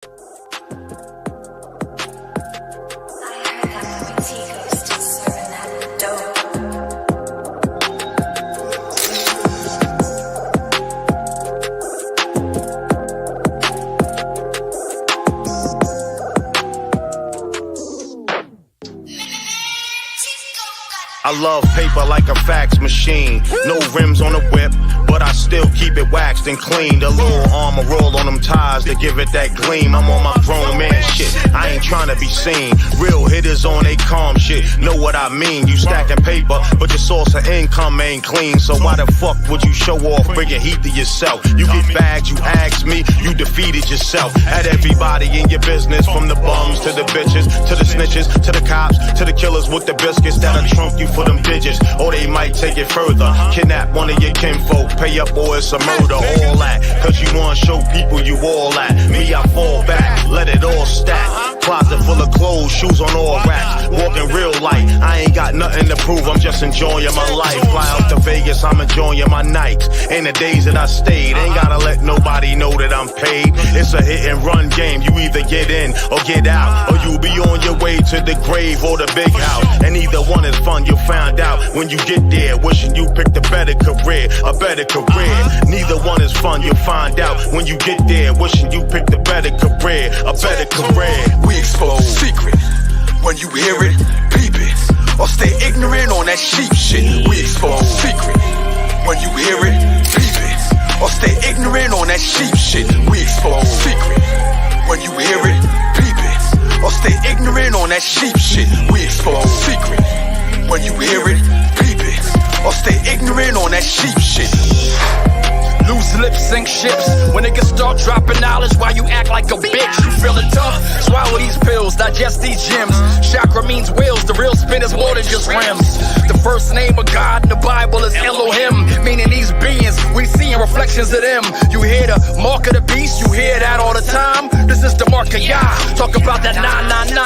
I love paper like a fax machine. No rims on the whip, but I still keep it waxed and clean. The little armor roll on them tires to give it that gleam. I'm on my grown man shit, I ain't tryna be seen. Real hitters on they calm shit, know what I mean. You stacking paper, but your source of income ain't clean. So why the fuck would you show off, bringing heat to yourself? You get bagged, you ask me, you defeated yourself. Had everybody in your business, from the bums to the bitches, to the snitches, to the cops, to the killers with the biscuits that'll trunk you for them digits. Or they might take it further, kidnap one of your kinfolk, pay up or it's a murder. All that, cause you wanna show people you all that. Me, I fall back, let it all stack. Closet full of clothes, shoes on all racks. Walking real light, I ain't got nothing to prove, I'm just enjoying my life. Fly out to Vegas, I'm enjoying my nights. And the days that I stayed, ain't gotta let nobody know that I'm paid. It's a hit and run game, you either get in or get out. Or you'll be on your way to the grave or the big house. And either one is fun, you'll find out when you get there. Wishing you picked a better career, a better career. Neither one is fun, you'll find out when you get there. Wishing you picked a better career, a better career. We expose secret. When you hear it, peep it. Or stay ignorant on that sheep shit. We expose secret. When you hear it, peep it. Or stay ignorant on that sheep shit. We expose secret. When you hear it, peep it. Or stay ignorant on that sheep shit. We expose secret. When you hear it, peep it. Or stay ignorant on that sheep shit. Loose lips sink ships. When niggas start dropping knowledge, why you act like a bitch? You feeling tough? Swallow these pills, digest these gems. Chakra means wheels, the real spin is more than just rims. The first name of God in the Bible is Elohim, meaning these beings, we seeing reflections of them. You hear the mark of the beast, you hear that all the time. This is the mark of Yah, talk about that 999.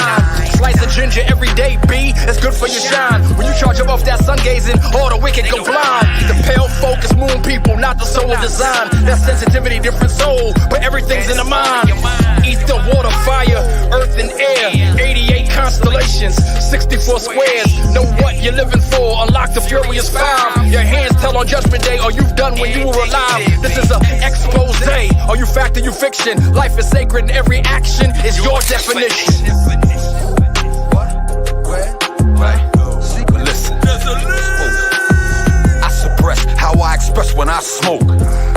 Slice of ginger every day, B, it's good for your shine. When you charge up off that sun gazing, all the wicked go blind. The pale folk is moon people, not the soul design. That sensitivity, different soul, but everything's in the mind. Ether, water, fire, earth and air. 88 constellations, 64 squares. Know what you're living for, unlock the furious 5. Your hands tell on judgment day, all you've done when you were alive. This is a expose. Are you fact or you fiction? Life is sacred and every action is your definition. Listen, I suppress how I express when I smoke.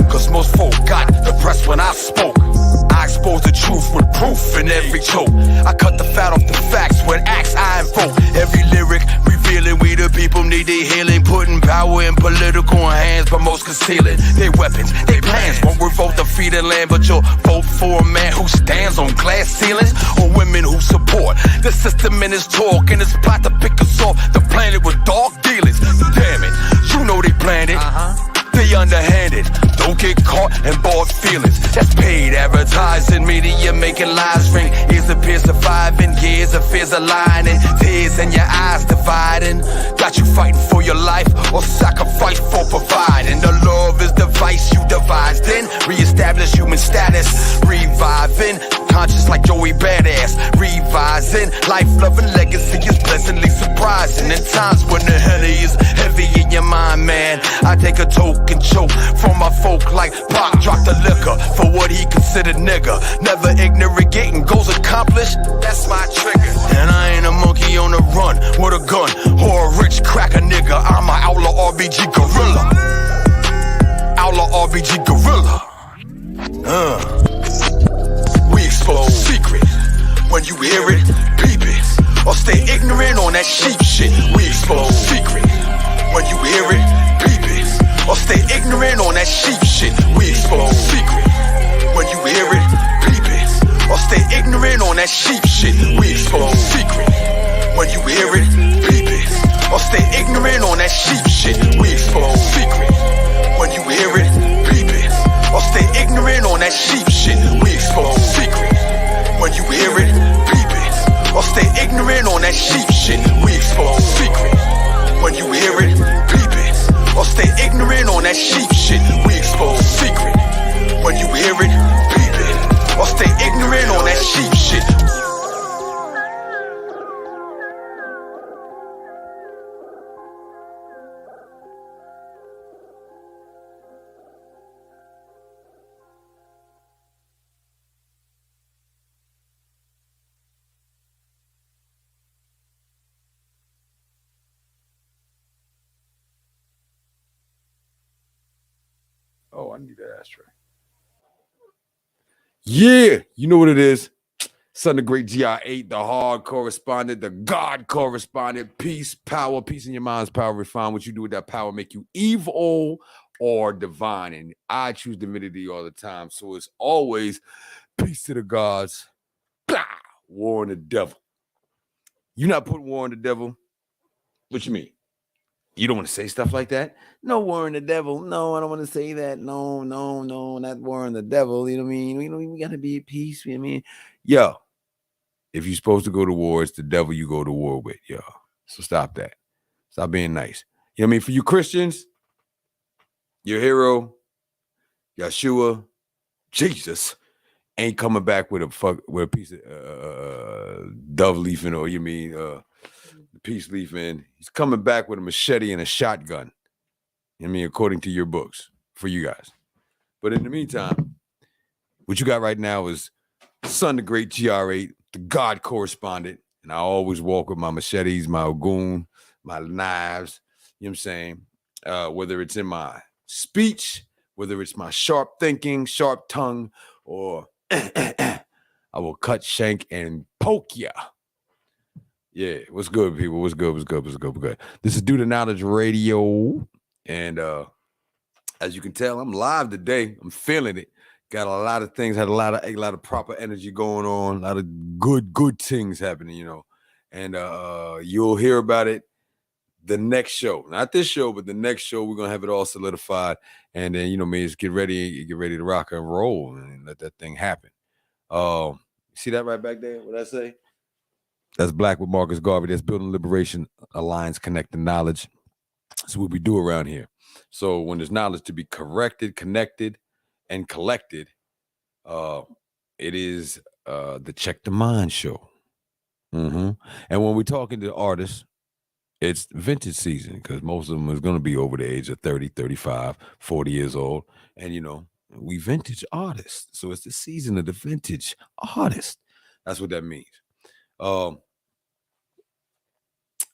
Cause most folk got depressed when I spoke. I expose the truth with proof in every choke. I cut the fat off the facts with acts I invoke. Every lyric revealing we the people need their healing. Putting power in political hands, but most concealing their weapons. Their plans won't revolt the feeding land, but you'll vote for a man who stands on glass ceilings, or women who support the system in his talk and his plot to pick us off the planet with dark dealings. Damn it, you know they planned it. They underhanded, don't get caught in bought feelings. That's paid advertising, media making lies ring. Ears appear surviving, years of fears aligning. Tears in your eyes dividing. Got you fighting for your life or sacrifice for providing. The love is the vice you devised in. Reestablish human status, reviving. Conscious like Joey Badass, revising. Life-loving legacy is pleasantly surprising. In times when the honey is heavy in your mind, man, I take a toke and choke from my folk like Pac. Drop the liquor for what he considered nigga. Never ignorant, getting goals accomplished, that's my trigger. And I ain't a monkey on the run with a gun or a rich cracker nigga. I'm an outlaw RBG gorilla. Outlaw RBG gorilla. We expose secret. When you hear it, peep it. Or stay ignorant on that sheep shit. We expose secret. When you hear it, peep it. Or stay ignorant on that sheep shit. We expose secret. When you hear it, peep it. Or stay ignorant on that sheep shit. We expose secret. When you hear it, peep it. Or stay ignorant on that sheep shit. We expose secret. When you hear it, peep it. Or stay ignorant on that sheep shit. We expose secret. When you hear it, peep it. Or stay ignorant on that sheep shit. We expose secret. When you hear it, peep it. Or stay ignorant on that sheep shit. We expose secret. When you hear it, peep it. Or stay ignorant on that I need that ashtray. Yeah, you know what it is. Son, the great GR8, the Hardcorrespondant, the God correspondent. Peace, power, peace in your mind's power. Refine what you do with that power, make you evil or divine. And I choose divinity all the time. So it's always peace to the gods, blah, war on the devil. You're not putting war on the devil. What you mean? You don't want to say stuff like that? No war on the devil. No, I don't want to say that. No, not war on the devil. You know what I mean? We got to be at peace. You know what I mean? Yo, if you're supposed to go to war, it's the devil you go to war with, yo. So stop that. Stop being nice. You know what I mean? For you Christians, your hero, Yeshua, Jesus, ain't coming back with a piece of dove leaf in, or you mean peace leaf in. He's coming back with a machete and a shotgun. I mean, according to your books, for you guys. But in the meantime, what you got right now is Son, the great GR8, the God correspondent. And I always walk with my machetes, my ogun, my knives. You know what I'm saying? Whether it's in my speech, whether it's my sharp thinking, sharp tongue, or I will cut, shank, and poke ya. Yeah, what's good, people? What's good? This is Do the Knowledge Radio. And as you can tell, I'm live today. I'm feeling it. Got a lot of things, had a lot of proper energy going on, a lot of good things happening, you know. And you'll hear about it the next show. Not this show, but the next show. We're gonna have it all solidified. And then, you know, man, just get ready to rock and roll and let that thing happen. See that right back there? What I say? That's Black with Marcus Garvey. That's Building Liberation Alliance, Connecting Knowledge. That's what we do around here. So when there's knowledge to be corrected, connected, and collected, it is the Check the Mind show. And when we're talking to artists, it's vintage season, because most of them is going to be over the age of 30, 35, 40 years old. And, you know, we vintage artists. So it's the season of the vintage artist. That's what that means. Let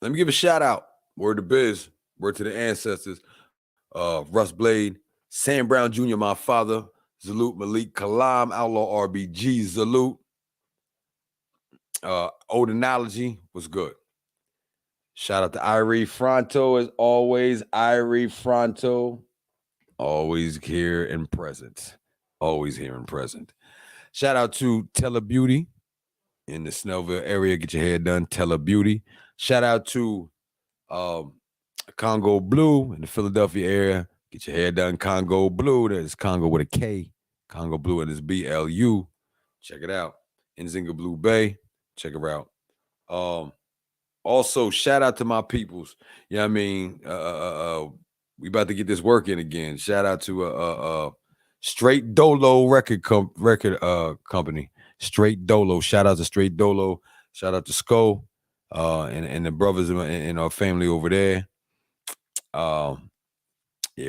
me give a shout out. Word to Biz. Word to the ancestors. Russ Blade, Sam Brown Jr., my father. Salute Malik Kalam, Outlaw RBG. Salute. Old Analogy was good. Shout out to Irie Fronto as always. Irie Fronto, always here and present. Always here and present. Shout out to Telebeauty in the Snellville area. Get your hair done. Telebeauty. Shout out to Congo Blue in the Philadelphia area. Get your hair done. Congo Blue. That's Congo with a K. Congo Blue, and it's BLU. Check it out. Nzinga Blue Bay. Check her out. Also, shout out to my peoples. You know what I mean? We about to get this work in again. Shout out to Straight Dolo record company. Straight Dolo. Shout out to Straight Dolo. Shout out to Sko and the brothers in our family over there. Yeah,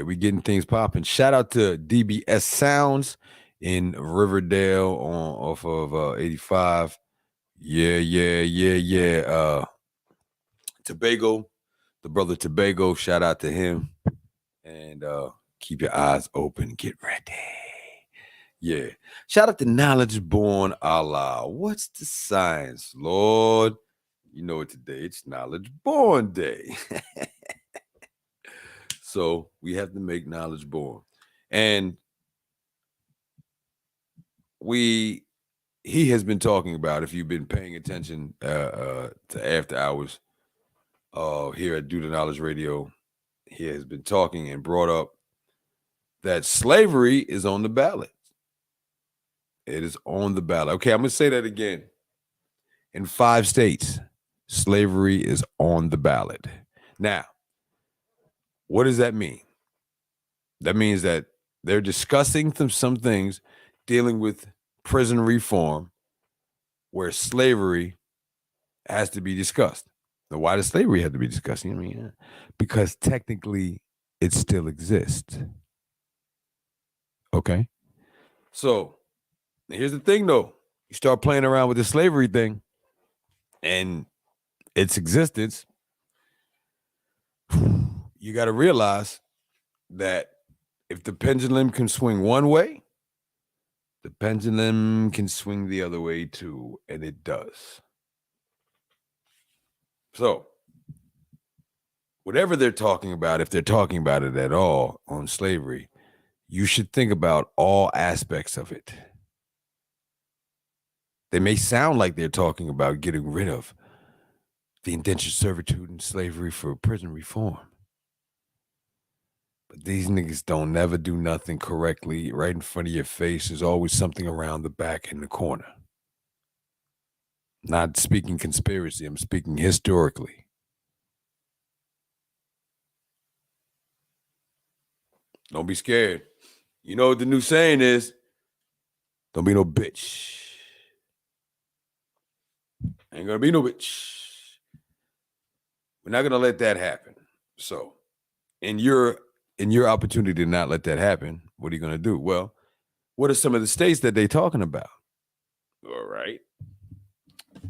we getting things popping. Shout out to DBS Sounds in Riverdale off of 85. Yeah. Tobago, the brother Tobago, shout out to him. And keep your eyes open. Get ready. Yeah. Shout out to knowledgebornallah. What's the science, Lord? You know it today. It's Knowledge Born Day. So we have to make knowledge born. And he has been talking about, if you've been paying attention to After Hours here at Do the Knowledge Radio, he has been talking and brought up that slavery is on the ballot. It is on the ballot. Okay, I'm going to say that again. In 5 states, slavery is on the ballot. Now, what does that mean? That means that they're discussing some things dealing with prison reform where slavery has to be discussed. Now, why does slavery have to be discussed? I mean, because technically it still exists. Okay? So, here's the thing, though. You start playing around with the slavery thing and its existence, you got to realize that if the pendulum can swing one way, the pendulum can swing the other way too, and it does. So, whatever they're talking about, if they're talking about it at all on slavery, you should think about all aspects of it. They may sound like they're talking about getting rid of the indentured servitude and slavery for prison reform. But these niggas don't never do nothing correctly right in front of your face. There's always something around the back in the corner. Not speaking conspiracy, I'm speaking historically. Don't be scared. You know what the new saying is? Don't be no bitch. Ain't gonna be no bitch. We're not gonna let that happen. So, in your opportunity to not let that happen, what are you gonna do? Well, what are some of the states that they talking about? All right.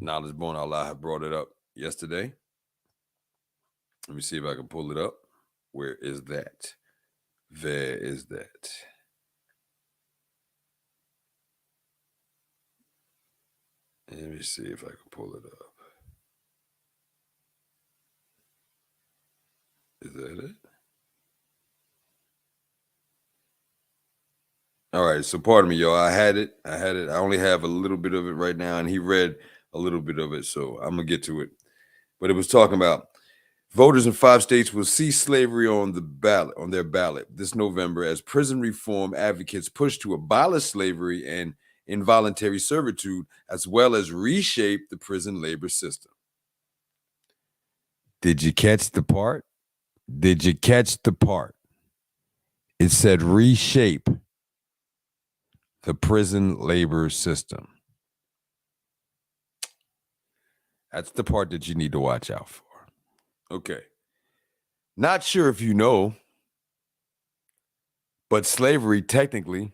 Knowledgebornallah have brought it up yesterday. Let me see if I can pull it up. Where is that? There is that. Let me see if I can pull it up. Is that it? All right, so pardon me, y'all. I had it. I only have a little bit of it right now, and he read a little bit of it, so I'm going to get to it. But it was talking about voters in 5 states will see slavery on their ballot this November as prison reform advocates push to abolish slavery and involuntary servitude, as well as reshape the prison labor system. Did you catch the part? It said reshape the prison labor system. That's the part that you need to watch out for. Okay. Not sure if you know, but slavery technically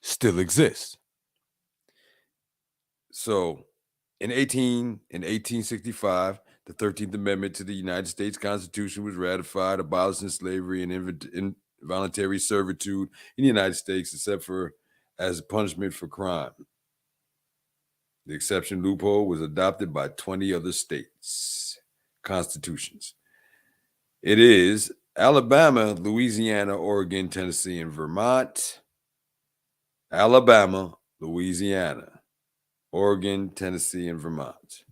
still exists. So in 1865, the 13th Amendment to the United States Constitution was ratified, abolishing slavery and involuntary servitude in the United States, except for as a punishment for crime. The exception loophole was adopted by 20 other states' constitutions. It is Alabama, Louisiana, Oregon, Tennessee, and Vermont. Alabama, Louisiana, Oregon, Tennessee, and Vermont.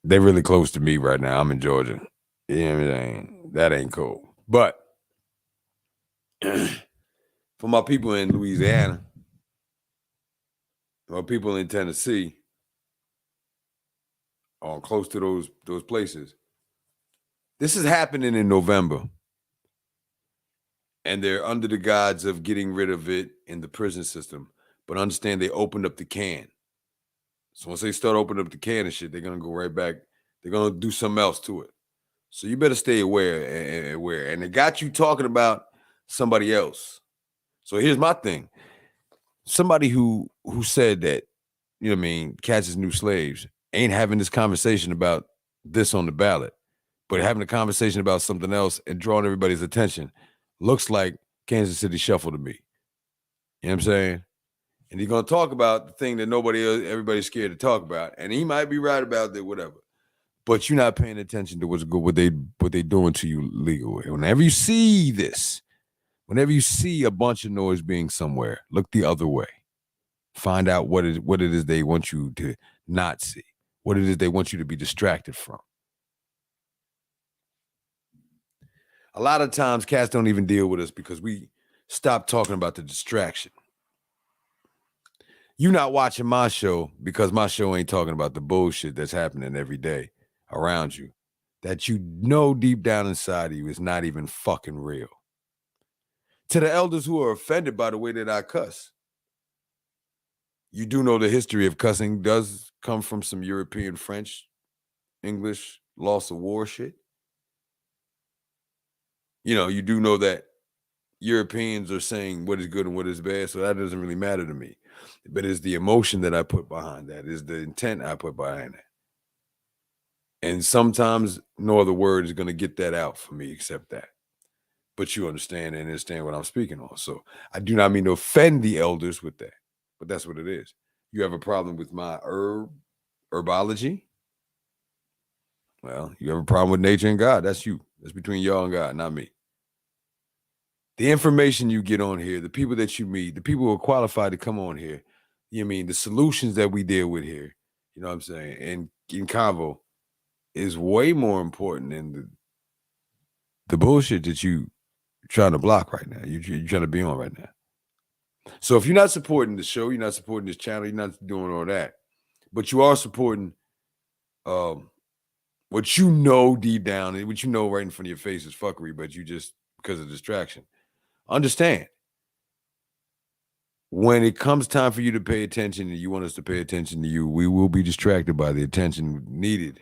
They're really close to me right now. I'm in Georgia. Yeah, that ain't cool. But for my people in Louisiana, my people in Tennessee, or close to those places, this is happening in November. And they're under the guise of getting rid of it in the prison system. But understand they opened up the can. So once they start opening up the can and shit, they're going to go right back. They're going to do something else to it. So you better stay aware. And they got you talking about somebody else. So here's my thing. Somebody who said that, you know what I mean, cats is new slaves, ain't having this conversation about this on the ballot, but having a conversation about something else and drawing everybody's attention looks like Kansas City Shuffle to me. You know what I'm saying? And he's going to talk about the thing that everybody's scared to talk about. And he might be right about that, whatever. But you're not paying attention to what's good, what they doing to you legally. Whenever you see this, whenever you see a bunch of noise being somewhere, look the other way. Find out what it is they want you to not see. What it is they want you to be distracted from. A lot of times cats don't even deal with us because we stop talking about the distraction. You're not watching my show because my show ain't talking about the bullshit that's happening every day around you that you know deep down inside of you is not even fucking real. To the elders who are offended by the way that I cuss, you do know the history of cussing does come from some European, French, English, loss of war shit. You know, you do know that Europeans are saying what is good and what is bad, so that doesn't really matter to me. But it's the emotion that I put behind that, is the intent I put behind that. And sometimes no other word is going to get that out for me except that. But you understand and understand what I'm speaking on. So I do not mean to offend the elders with that, but that's what it is. You have a problem with my herbology? Well, you have a problem with nature and God. That's you. That's between y'all and God, not me. The information you get on here, the people that you meet, the people who are qualified to come on here, you know what I mean, the solutions that we deal with here, you know what I'm saying, and in convo is way more important than the bullshit that you trying to block right now. You're trying to be on right now. So if you're not supporting the show, you're not supporting this channel, you're not doing all that, but you are supporting what you know deep down, and what you know right in front of your face is fuckery, but you just, because of distraction. Understand, when it comes time for you to pay attention and you want us to pay attention to you, we will be distracted by the attention needed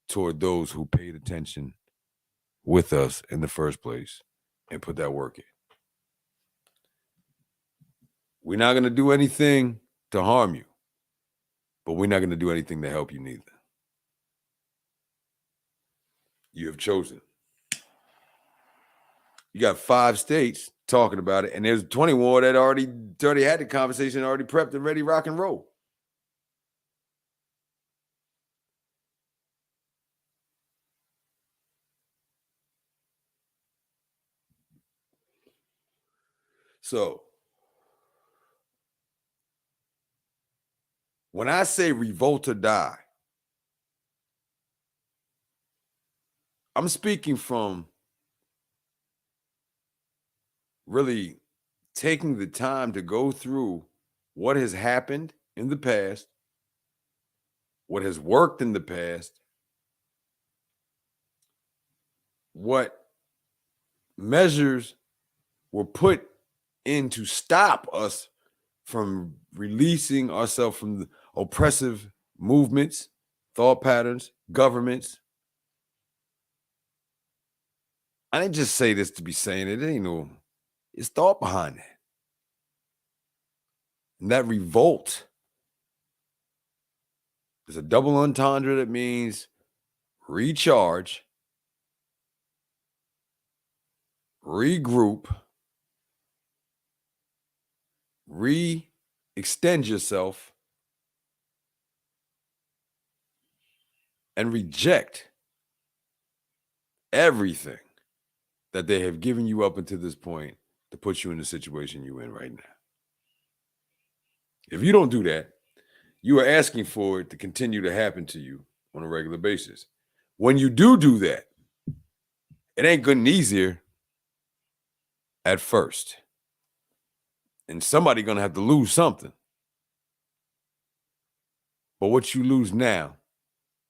toward those who paid attention with us in the first place and put that work in. We're not going to do anything to harm you, but we're not going to do anything to help you neither. You have chosen. You got 5 states talking about it, and there's 20 more that already had the conversation, already prepped and ready, rock and roll. So, when I say revolt or die, I'm speaking from really taking the time to go through what has happened in the past, what has worked in the past, what measures were put in to stop us from releasing ourselves from the oppressive movements, thought patterns, governments. I didn't just say this to be saying it. It ain't no, it's thought behind it. And that revolt is a double entendre that means recharge, regroup, extend yourself, and reject everything that they have given you up until this point to put you in the situation you're in right now. If you don't do that, you are asking for it to continue to happen to you on a regular basis. When you do that, it ain't good and easier at first. And somebody's going to have to lose something. But what you lose now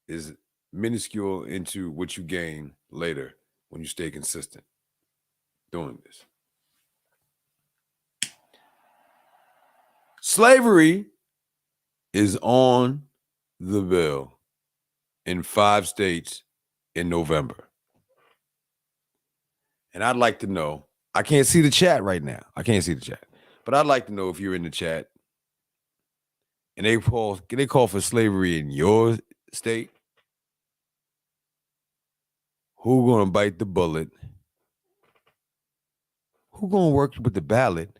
is minuscule into what you gain later when you stay consistent doing this. Slavery is on the bill in 5 states in November. And I'd like to know, I can't see the chat right now. But I'd like to know if you're in the chat and they call for slavery in your state. Who gonna bite the bullet? Who gonna work with the ballot?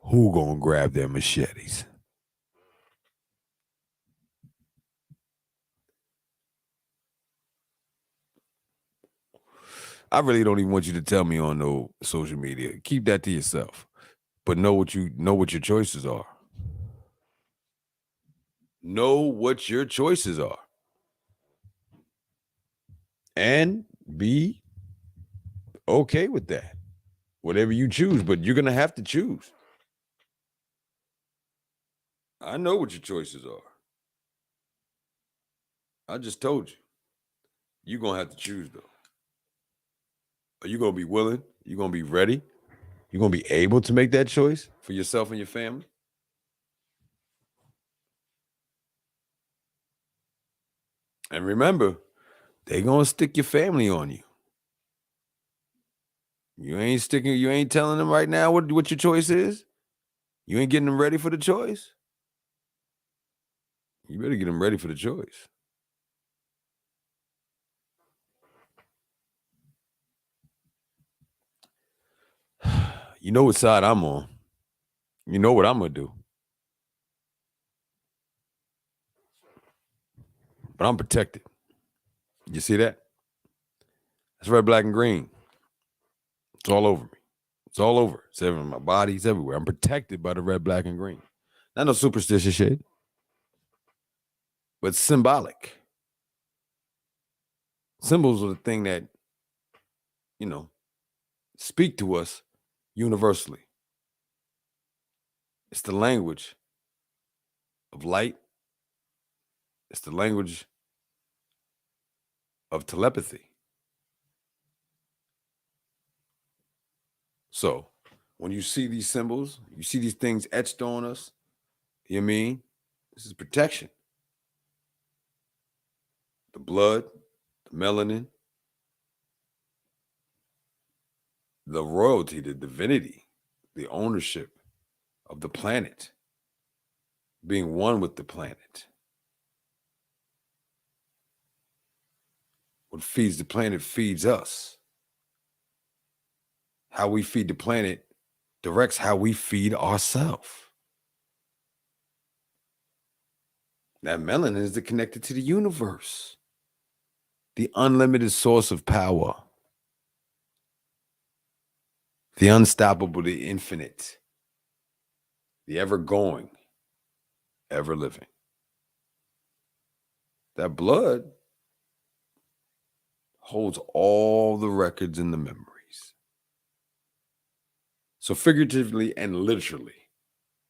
Who gonna grab their machetes? I really don't even want you to tell me on no social media. Keep that to yourself. But know what your choices are. Know what your choices are. And be okay with that. Whatever you choose, but you're gonna have to choose. I know what your choices are. I just told you. You're gonna have to choose though. Are you gonna be willing? You're gonna be ready? You're gonna be able to make that choice for yourself and your family? And remember, they're gonna stick your family on you. You ain't telling them right now what your choice is. You ain't getting them ready for the choice. You better get them ready for the choice. You know what side I'm on. You know what I'm going to do. But I'm protected. You see that? It's red, black, and green. It's all over me. It's all over. It's in my body. It's everywhere. I'm protected by the red, black, and green. Not no superstitious shit, but symbolic. Symbols are the thing that, speak to us universally. It's the language of light. It's the language of telepathy. So when you see these symbols, you see these things etched on us, you know what I mean? This is protection. The blood, the melanin, the royalty, the divinity, the ownership of the planet, being one with the planet. What feeds the planet feeds us. How we feed the planet directs how we feed ourselves. That melanin is connected to the universe, the unlimited source of power, the unstoppable, the infinite, the ever-going, ever-living. That blood holds all the records and the memories. So figuratively and literally,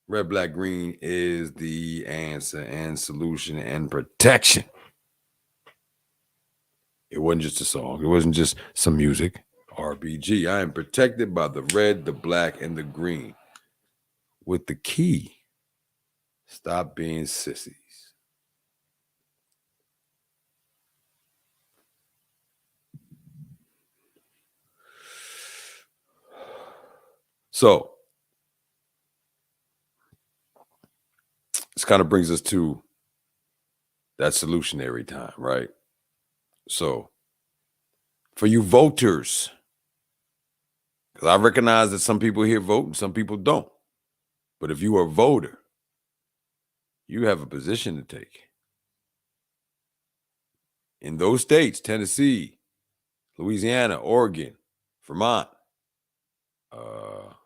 red, black, green is the answer and solution and protection. It wasn't just a song. It wasn't just some music. RBG. I am protected by the red, the black, and the green. With the key, stop being sissies. So, this kind of brings us to that solutionary time, right? So, for you voters, because I recognize that some people here vote and some people don't. But if you are a voter, you have a position to take. In those states, Tennessee, Louisiana, Oregon, Vermont, what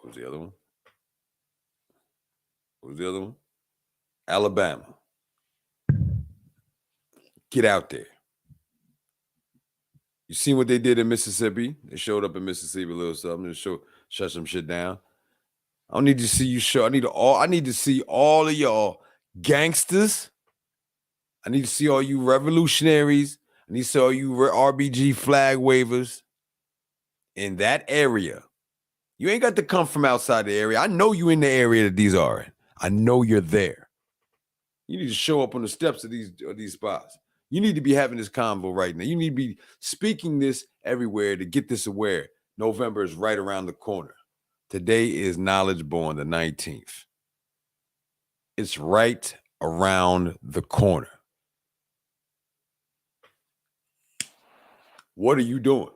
was the other one? What was the other one? Alabama. Get out there. You seen what they did in Mississippi? They showed up in Mississippi a little something to shut some shit down. I don't need to see you show. I need to see all of y'all gangsters. I need to see all you revolutionaries. I need to see all you RBG flag wavers in that area. You ain't got to come from outside the area. I know you in the area that these are in. I know you're there. You need to show up on the steps of these spots. You need to be having this convo right now. You need to be speaking this everywhere to get this aware. November is right around the corner. Today is Knowledge Born, the 19th. It's right around the corner. What are you doing?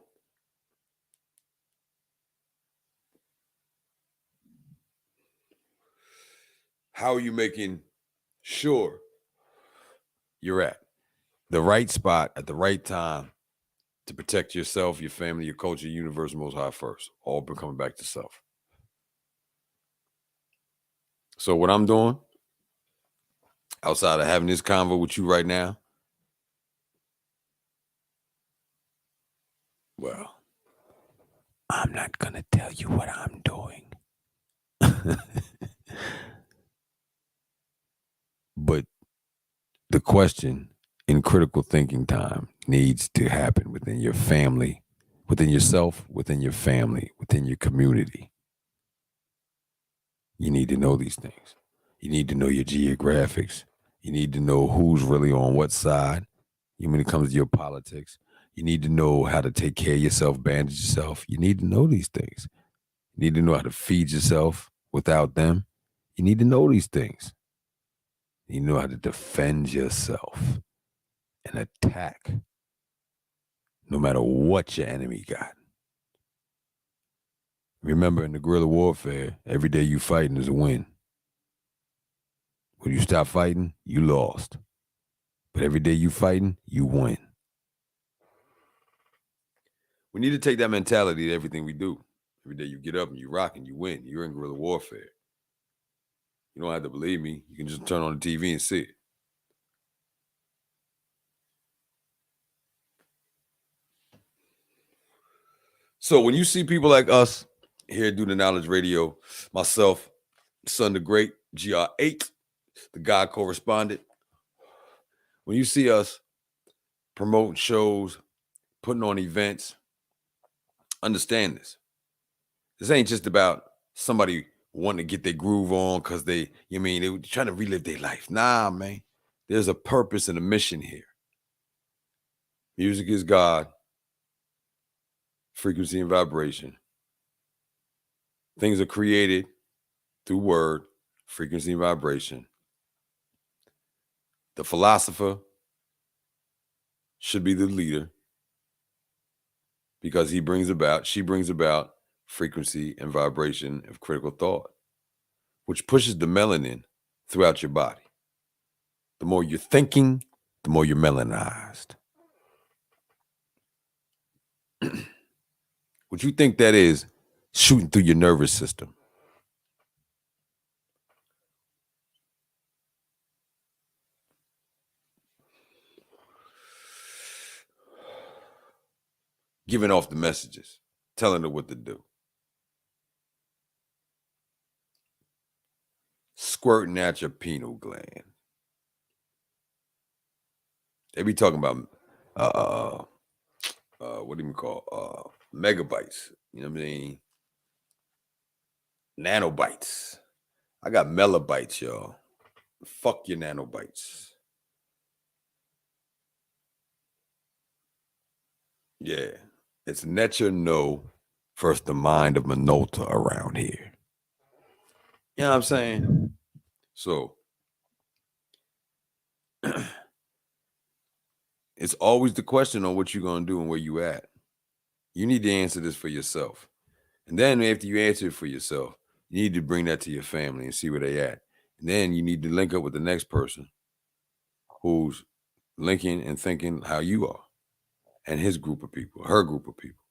How are you making sure you're at the right spot at the right time to protect yourself, your family, your culture, universe, most high first? All coming back to self. So what I'm doing, outside of having this convo with you right now, well, I'm not going to tell you what I'm doing. But the question in critical thinking time needs to happen within your family, within yourself, within your family, within your community. You need to know these things. You need to know your geographics. You need to know who's really on what side. When it comes to your politics, you need to know how to take care of yourself, bandage yourself. You need to know these things. You need to know how to feed yourself without them. You need to know these things. You know how to defend yourself and attack no matter what your enemy got. Remember, in the guerrilla warfare, every day you fighting is a win. When you stop fighting, you lost. But every day you fighting, you win. We need to take that mentality to everything we do. Every day you get up and you rock and you win. You're in guerrilla warfare. You don't have to believe me. You can just turn on the TV and see it. So when you see people like us here do the Knowledge Radio, myself, Son the Great, GR8, the God Correspondent, when you see us promoting shows, putting on events, understand this. This ain't just about somebody wanting to get their groove on because they were trying to relive their life. Nah, man. There's a purpose and a mission here. Music is God. Frequency and vibration. Things are created through word, frequency and vibration. The philosopher should be the leader because she brings about frequency and vibration of critical thought, which pushes the melanin throughout your body. The more you're thinking, the more you're melanized. What you think that is shooting through your nervous system? Giving off the messages, telling her what to do. Squirting at your pineal gland. They be talking about what do you call megabytes? You know what I mean? Nanobytes. I got megabytes, y'all. Fuck your nanobytes. Yeah, it's Netcha No versus the mind of Minolta around here. You know what I'm saying? So it's always the question on what you're going to do and where you at. You need to answer this for yourself. And then after you answer it for yourself, you need to bring that to your family and see where they at. And then you need to link up with the next person who's linking and thinking how you are and his group of people, her group of people.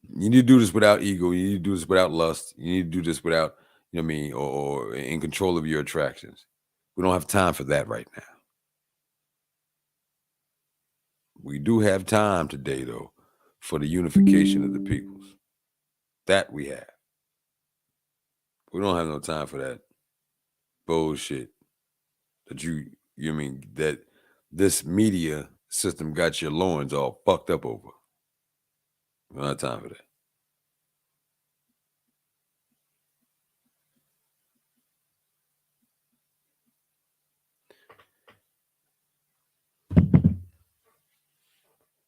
You need to do this without ego. You need to do this without lust. You need to do this without, you know what I mean, or in control of your attractions. We don't have time for that right now. We do have time today, though, for the unification of the peoples. That we have. We don't have no time for that bullshit that that this media system got your loins all fucked up over. We don't have time for that.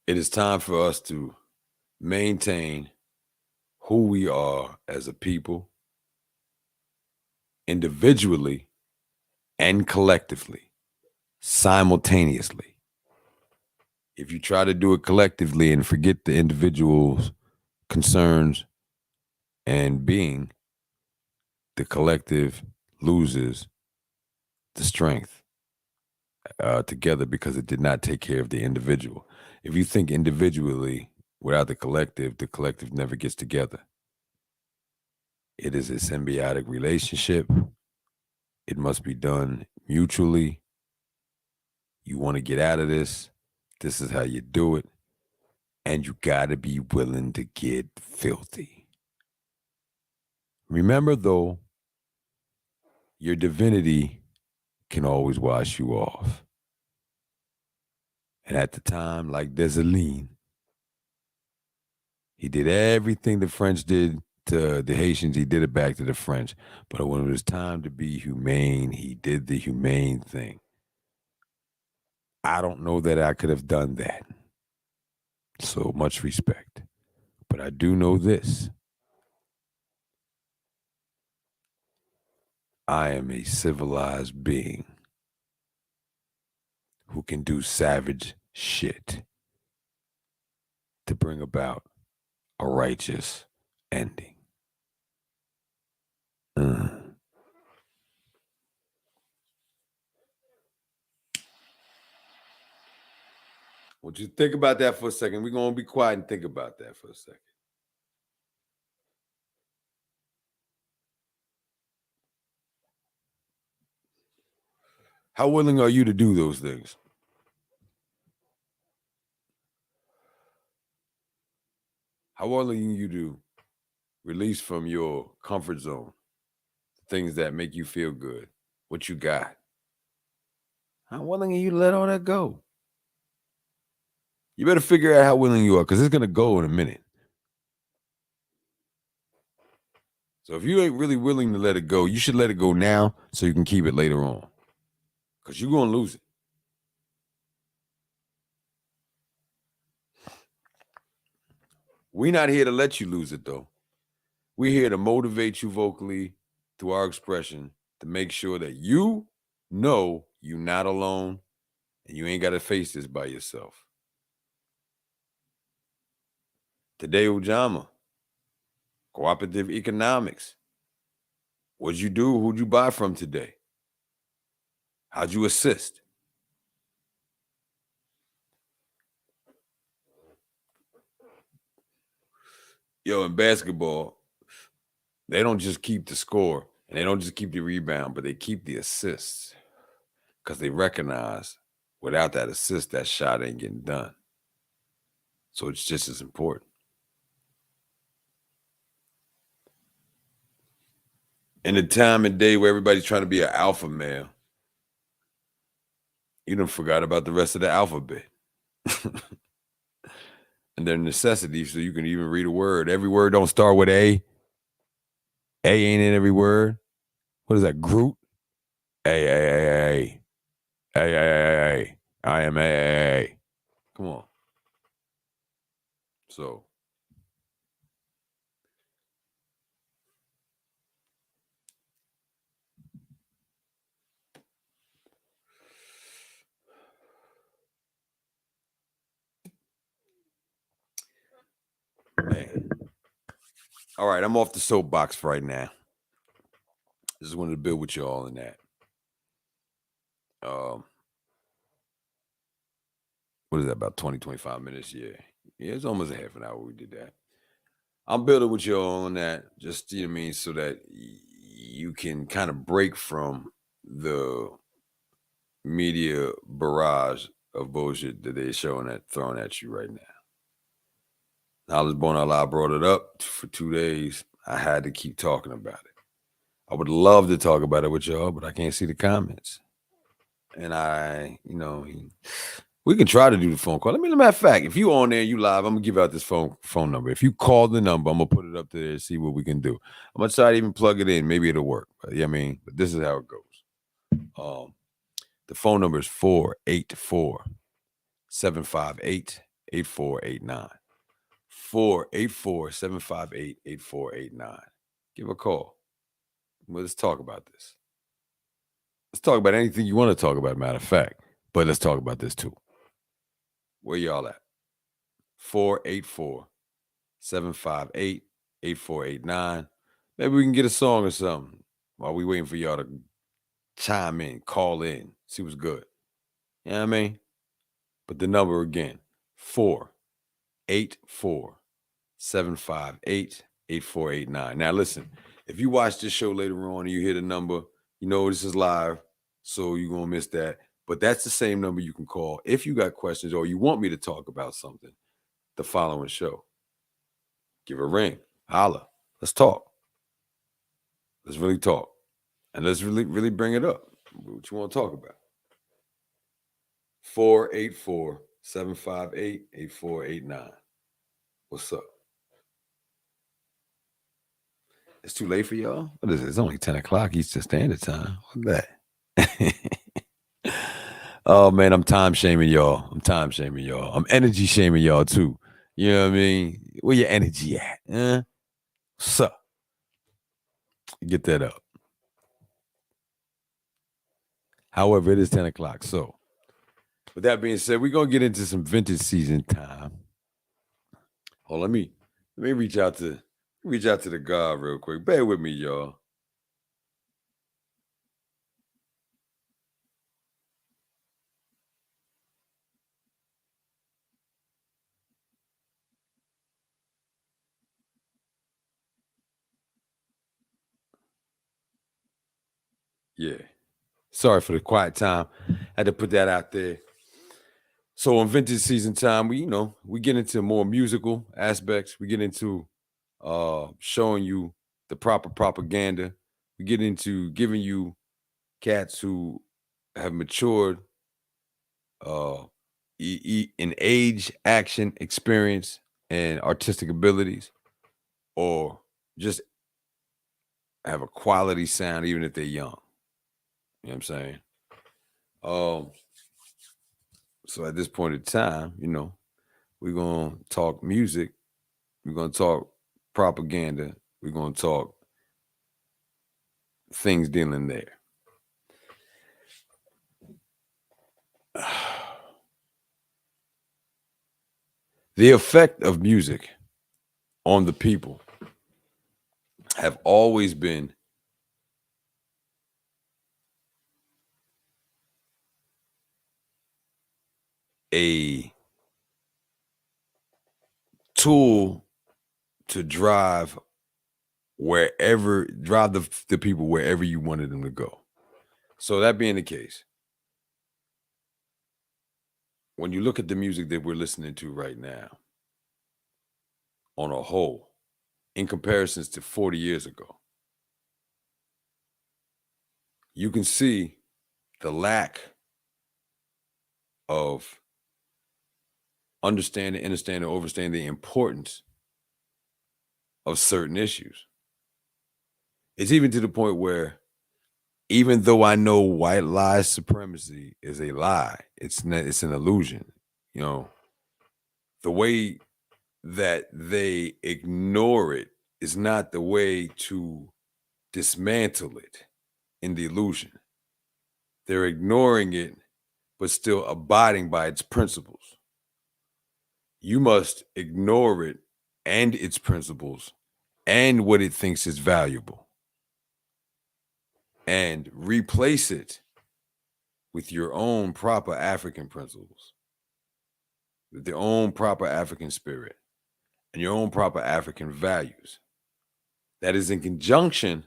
It is time for us to maintain who we are as a people, individually and collectively, simultaneously. If you try to do it collectively and forget the individual's concerns and being, the collective loses the strength together because it did not take care of the individual. If you think individually without the collective never gets together. It is a symbiotic relationship. It must be done mutually. You want to get out of this. This is how you do it. And you got to be willing to get filthy. Remember, though, your divinity can always wash you off. And at the time, like Dessalines, he did everything the French did to the Haitians. He did it back to the French. But when it was time to be humane, he did the humane thing. I don't know that I could have done that. So much respect. But I do know this. I am a civilized being who can do savage shit to bring about a righteous ending. want you to think about that for a second. We're going to be quiet and think about that for a second. How willing are you to do those things? How willing are you to release from your comfort zone, things that make you feel good, what you got? How willing are you to let all that go? You better figure out how willing you are, because it's going to go in a minute. So if you ain't really willing to let it go, you should let it go now so you can keep it later on, because you're going to lose it. We're not here to let you lose it, though. We're here to motivate you vocally through our expression to make sure that you know you're not alone and you ain't got to face this by yourself. Today, Ujama, cooperative economics. What'd you do? Who'd you buy from today? How'd you assist? Yo, in basketball, they don't just keep the score and they don't just keep the rebound, but they keep the assists because they recognize without that assist, that shot ain't getting done. So it's just as important. In the time and day where everybody's trying to be an alpha male, you done forgot about the rest of the alphabet. And their necessities, so you can even read a word. Every word don't start with A. A ain't in every word. What is that? Groot? A. I am A. Come on. So. Man. All right, I'm off the soapbox right now. Just wanted to build with you all in that. What is that, about 20, 25 minutes? Yeah, it's almost a half an hour we did that. I'm building with you all on that, just, you know what I mean, so that you can kind of break from the media barrage of bullshit that they're throwing at you right now. Knowledgebornallah brought it up for 2 days. I had to keep talking about it. I would love to talk about it with y'all, but I can't see the comments. And we can try to do the phone call. Matter of fact, if you on there, you live, I'm gonna give out this phone number. If you call the number, I'm gonna put it up there and see what we can do. I'm gonna try to even plug it in. Maybe it'll work. But but this is how it goes. The phone number is 484-758-8489. 484-758-8489. Give a call. Let's talk about this. Let's talk about anything you want to talk about, matter of fact. But let's talk about this too. Where y'all at? 484-758-8489. Maybe we can get a song or something while we waiting for y'all to chime in, call in, see what's good. You know what I mean? But the number again, 484-758-8489. Now listen, if you watch this show later on and you hear the number, you know this is live, so you're going to miss that. But that's the same number you can call if you got questions or you want me to talk about something the following show. Give a ring. Holla. Let's talk. Let's really talk. And let's really bring it up. What you want to talk about? 484-758-8489. What's up? It's too late for y'all? What is it? It's only 10 o'clock Eastern Standard Time. What's that? Oh, man, I'm time shaming y'all. I'm energy shaming y'all, too. You know what I mean? Where your energy at? What's up? Get that up. However, it is 10 o'clock. So, with that being said, we're going to get into some vintage season time. Oh, let me reach out to the God real quick. Bear with me, y'all. Yeah. Sorry for the quiet time. Had to put that out there. So on vintage season time, we get into more musical aspects. We get into showing you the proper propaganda. We get into giving you cats who have matured in age, action, experience, and artistic abilities, or just have a quality sound even if they're young. You know what I'm saying? So at this point in time, we're going to talk music. We're going to talk propaganda. We're going to talk things dealing there. The effect of music on the people have always been a tool to drive the people wherever you wanted them to go. So that being the case, when you look at the music that we're listening to right now, on a whole, in comparisons to 40 years ago, you can see the lack of understanding, overstanding the importance of certain issues. It's even to the point where, even though I know white lie supremacy is a lie, it's an illusion. The way that they ignore it is not the way to dismantle it in the illusion. They're ignoring it, but still abiding by its principles. You must ignore it and its principles and what it thinks is valuable, and replace it with your own proper African principles, with your own proper African spirit, and your own proper African values. That is in conjunction,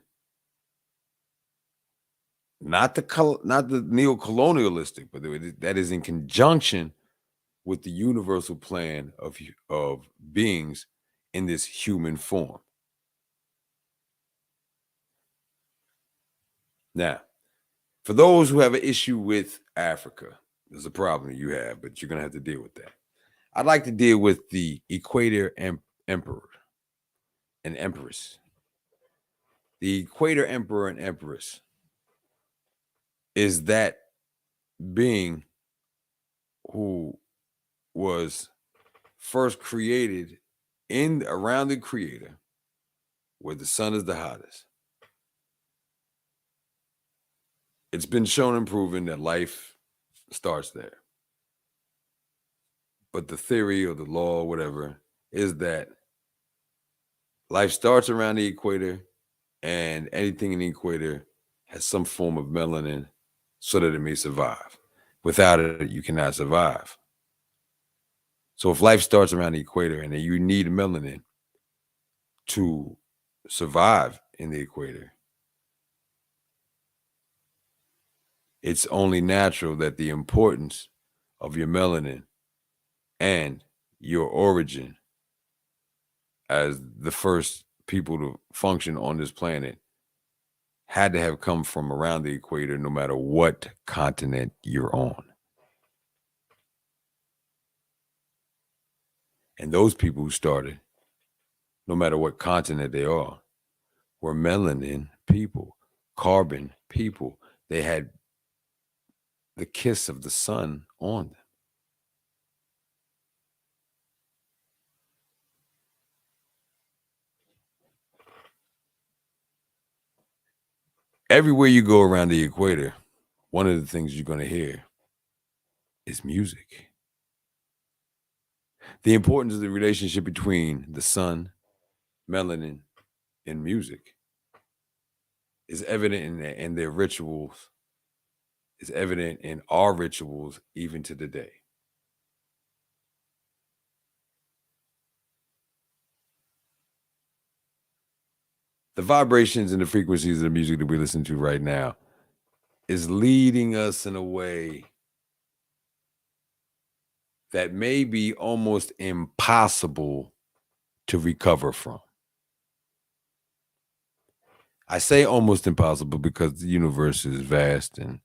not the neo-colonialistic, but that is in conjunction with the universal plan of beings in this human form. Now, for those who have an issue with Africa, there's a problem you have, but you're going to have to deal with that. I'd like to deal with the Equator Emperor and Empress. The Equator Emperor and Empress is that being who was first created around the Creator, where the sun is the hottest. It's been shown and proven that life starts there. But the theory or the law or whatever is that life starts around the equator, and anything in the equator has some form of melanin so that it may survive. Without it, you cannot survive. So if life starts around the equator and you need melanin to survive in the equator, it's only natural that the importance of your melanin and your origin as the first people to function on this planet had to have come from around the equator, no matter what continent you're on. And those people who started, no matter what continent they are, were melanin people, carbon people. They had the kiss of the sun on them. Everywhere you go around the equator, one of the things you're going to hear is music. The importance of the relationship between the sun, melanin, and music is evident in their rituals, is evident in our rituals even to the day. The vibrations and the frequencies of the music that we listen to right now is leading us in a way that may be almost impossible to recover from. I say almost impossible because the universe is vast and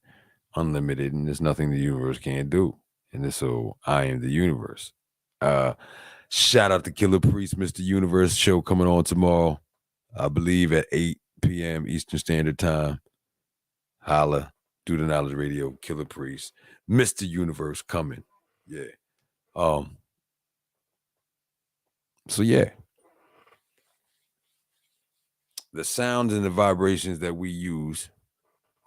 unlimited, and there's nothing the universe can't do. And so I am the universe. Shout out to Killer Priest, Mr. Universe show coming on tomorrow, I believe at 8 p.m. Eastern Standard Time. Holla, do the Knowledge Radio, Killer Priest, Mr. Universe coming. Yeah. So yeah. The sounds and the vibrations that we use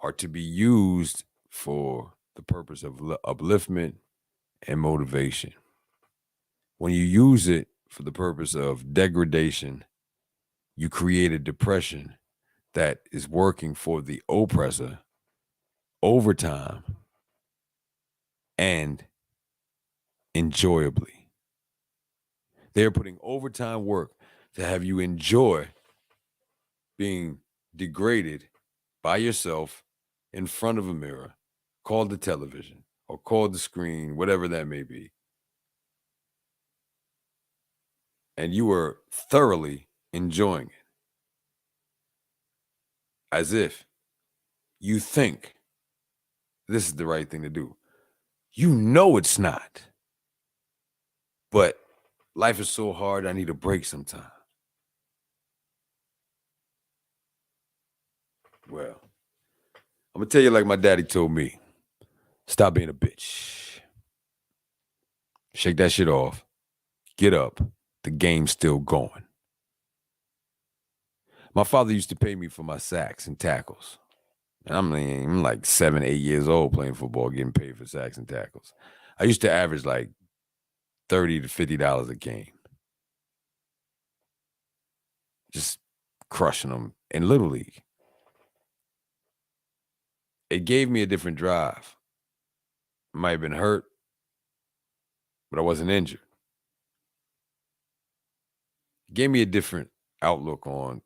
are to be used for the purpose of upliftment and motivation. When you use it for the purpose of degradation, you create a depression that is working for the oppressor overtime and enjoyably. They're putting overtime work to have you enjoy being degraded by yourself in front of a mirror, called the television or called the screen, whatever that may be. And you are thoroughly enjoying it. As if you think this is the right thing to do. You know it's not. But life is so hard, I need a break sometime. Well, I'm going to tell you like my daddy told me. Stop being a bitch. Shake that shit off. Get up. The game's still going. My father used to pay me for my sacks and tackles. And I'm like 7, 8 years old playing football, getting paid for sacks and tackles. I used to average like $30 to $50 a game. Just crushing them in Little League. It gave me a different drive. I might have been hurt, but I wasn't injured. It gave me a different outlook on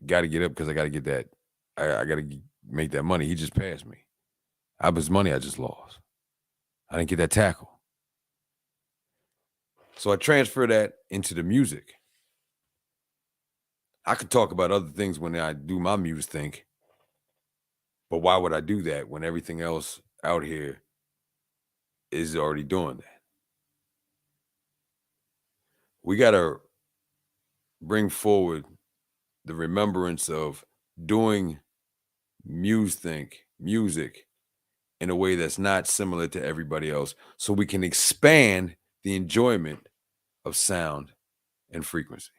got to get up because I got to get that. I got to make that money. He just passed me. I was money I just lost. I didn't get that tackle. So I transfer that into the music. I could talk about other things when I do my Muse think, but why would I do that when everything else out here is already doing that? We got to bring forward the remembrance of doing Muse think music in a way that's not similar to everybody else, so we can expand the enjoyment of sound and frequency.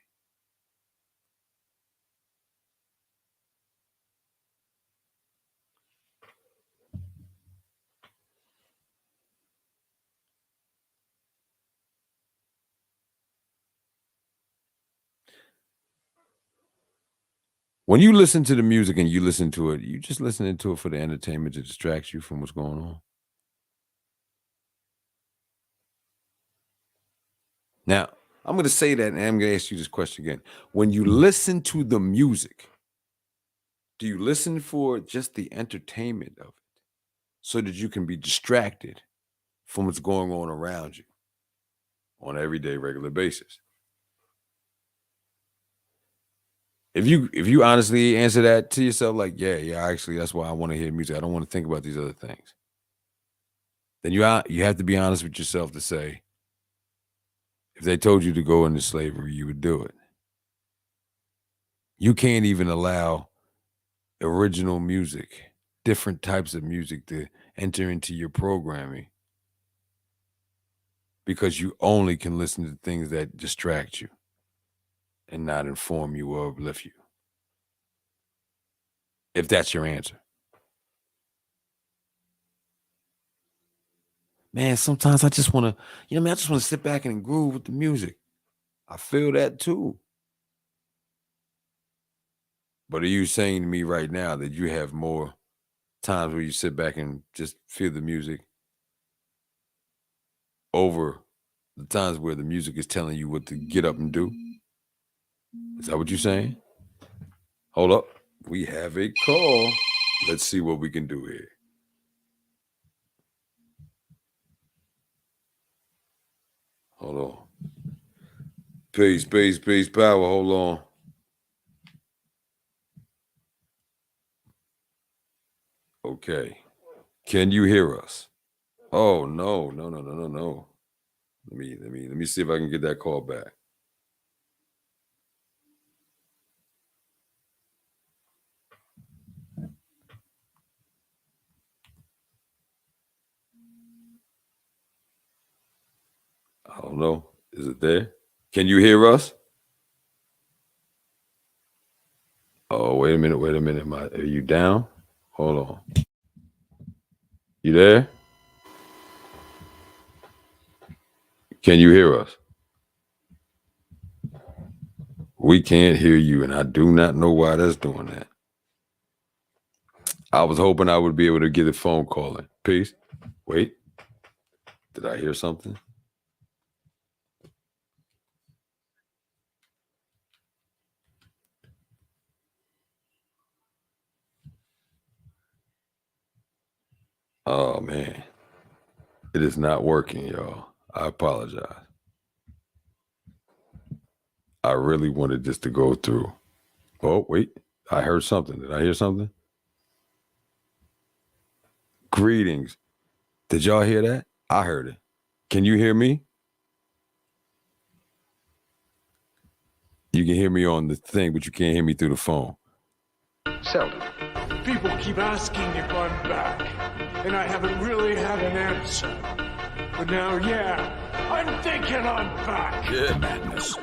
When you listen to the music and you listen to it, you just listening to it for the entertainment to distract you from what's going on. Now, I'm going to say that, and I'm going to ask you this question again. When you listen to the music, do you listen for just the entertainment of it so that you can be distracted from what's going on around you on an everyday, regular basis? If you honestly answer that to yourself, like, yeah, actually, that's why I want to hear music. I don't want to think about these other things. Then you have to be honest with yourself to say, if they told you to go into slavery, you would do it. You can't even allow original music, different types of music to enter into your programming because you only can listen to things that distract you and not inform you or uplift you. If that's your answer. Man, sometimes I just want to, I just want to sit back and groove with the music. I feel that too. But are you saying to me right now that you have more times where you sit back and just feel the music over the times where the music is telling you what to get up and do? Is that what you're saying? Hold up. We have a call. Let's see what we can do here. Hold on. Peace, power. Hold on. Okay. Can you hear us? Oh, no. Let me see if I can get that call back. I don't know. Is it there? Can you hear us? Oh, wait a minute. Are you down? Hold on. You there? Can you hear us? We can't hear you, and I do not know why that's doing that. I was hoping I would be able to get a phone call in. Peace. Wait. Did I hear something? Oh, man. It is not working, y'all. I apologize. I really wanted this to go through. Oh, wait. I heard something. Did I hear something? Greetings. Did y'all hear that? I heard it. Can you hear me? You can hear me on the thing, but you can't hear me through the phone. Seldom. People keep asking if I'm back, and I haven't really had an answer. But now, yeah, I'm thinking I'm back. Yeah, madness.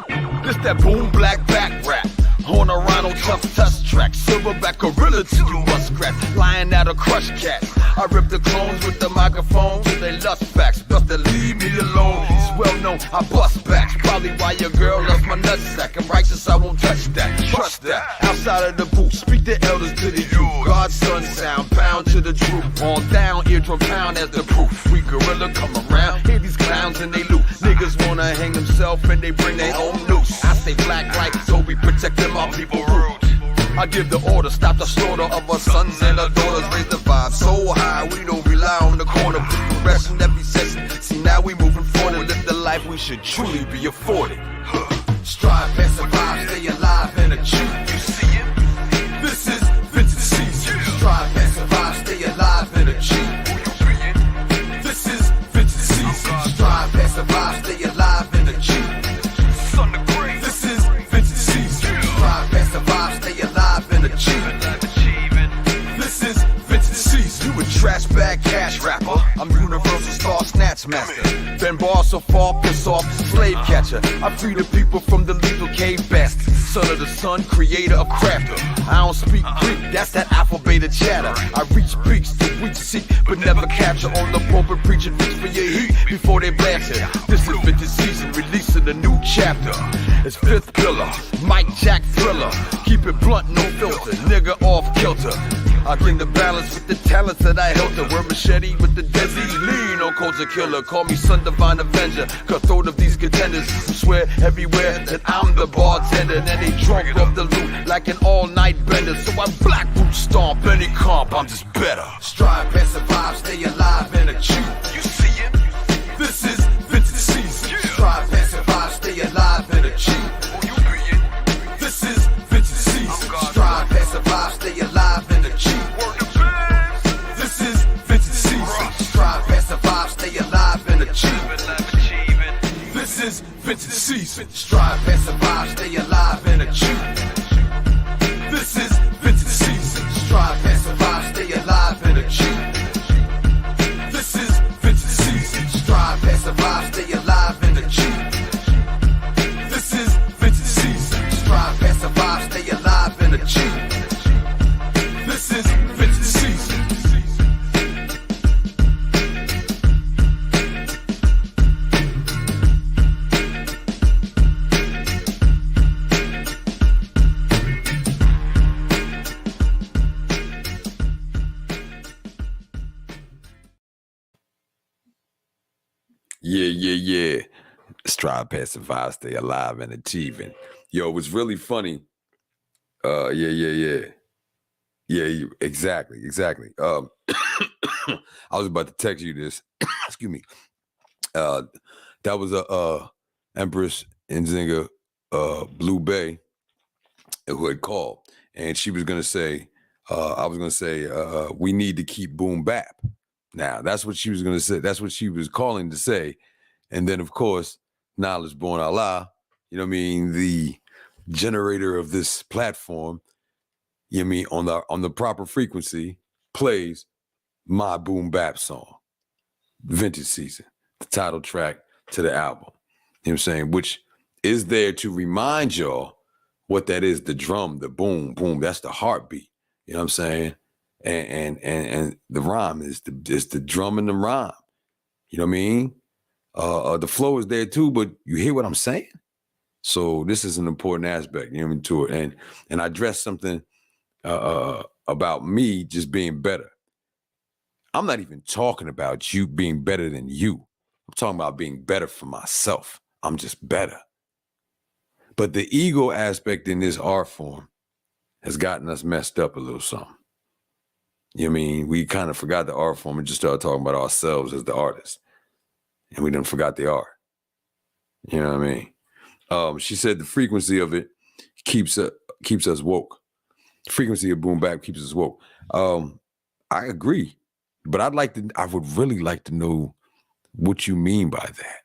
This that boom black back rap. On a Ronald Tough Tusk track. Silverback gorilla to you muskrat. Lying out a crush cat. I rip the clones with the microphone till they lust facts. But they leave me alone. It's well known I bust backs. Probably why your girl loves my nutsack. I'm righteous, I won't touch that. Trust that. Outside of the booth, speak the elders to the youth. God's son sound, pound to the truth. On down, eardrum pound as the proof. We gorilla come around, hear these clowns and they loot. Niggas wanna hang themselves and they bring their own noose. I stay black like Toby, protecting my people roots. I give the order, stop the slaughter of our sons and our daughters. Raise the vibe so high, we don't rely on the corner. Put progression every session. See, now we moving forward. Live the life we should truly be afforded. Strive and survive, stay alive and achieve. You see it? This is vintage season. Strive and survive, stay alive and achieve. This is vintage season. Strive and survive, stay alive and achieve. Son of Grace. This is vintage season. Strive and survive, stay alive and achieve. This is vintage season. You a trash bag cash rapper. I'm universal star snatch master. Bend bars so far, piss off, slave catcher. I free the people from the lethal cave bastard. Son of the sun, creator of crafter. I don't speak Greek, that's that alphabeted chatter. I reach peaks to reach seek, but never capture. On the pulpit preaching, reach for your heat before they blast it. This is vintage season, releasing a new chapter. It's fifth pillar, Mike Jack thriller. Keep it blunt, no filter, nigga off kilter. I bring the balance with the talents that I held to. Wear machete with the Desi, lean on culture killer. Call me Son Divine Avenger, cutthroat of these contenders who swear everywhere that I'm the bartender. And they drunk off the loot like an all-night bender. So I black boot stomp any comp, I'm just better. Strive and survive, stay alive and achieve. You see it? This is vintage season. Strive and survive, stay alive and achieve. This is vintage season. Strive and survive, stay alive and achieve. This is vintage season. Strive and survive, stay alive and achieve. This is vintage season. Strive and survive, stay alive and achieve. This is vintage season. Strive and survive, stay alive and achieve. This is vintage season. Strive and survive, stay alive and achieve. This is vintage season. Strive and survive, stay alive and achieve. This is vintage season. Yeah. Strive, pass, survive, stay alive and achieving. Yo, it was really funny. Yeah. Yeah, exactly. I was about to text you this. Excuse me. That was a Empress Nzinga Blue Bay who had called, and she was gonna say, I was gonna say, we need to keep boom bap. Now that's what she was gonna say. That's what she was calling to say, and then of course, knowledgebornallah, you know what I mean, the generator of this platform, you know what I mean, on the proper frequency, plays my boom bap song, Vintage Season, the title track to the album. You know what I'm saying? Which is there to remind y'all what that is, the drum, the boom, boom, that's the heartbeat. You know what I'm saying? And the rhyme is the drum and the rhyme. You know what I mean? The flow is there too, but you hear what I'm saying? So this is an important aspect, you know what I mean, to it. And I addressed something about me just being better. I'm not even talking about you being better than you. I'm talking about being better for myself. I'm just better. But the ego aspect in this art form has gotten us messed up a little something. You know what I mean? We kind of forgot the art form and just started talking about ourselves as the artists. And we done forgot the art. You know what I mean? She said the frequency of it keeps us woke. The frequency of boom bap keeps us woke. I agree. But I would really like to know what you mean by that.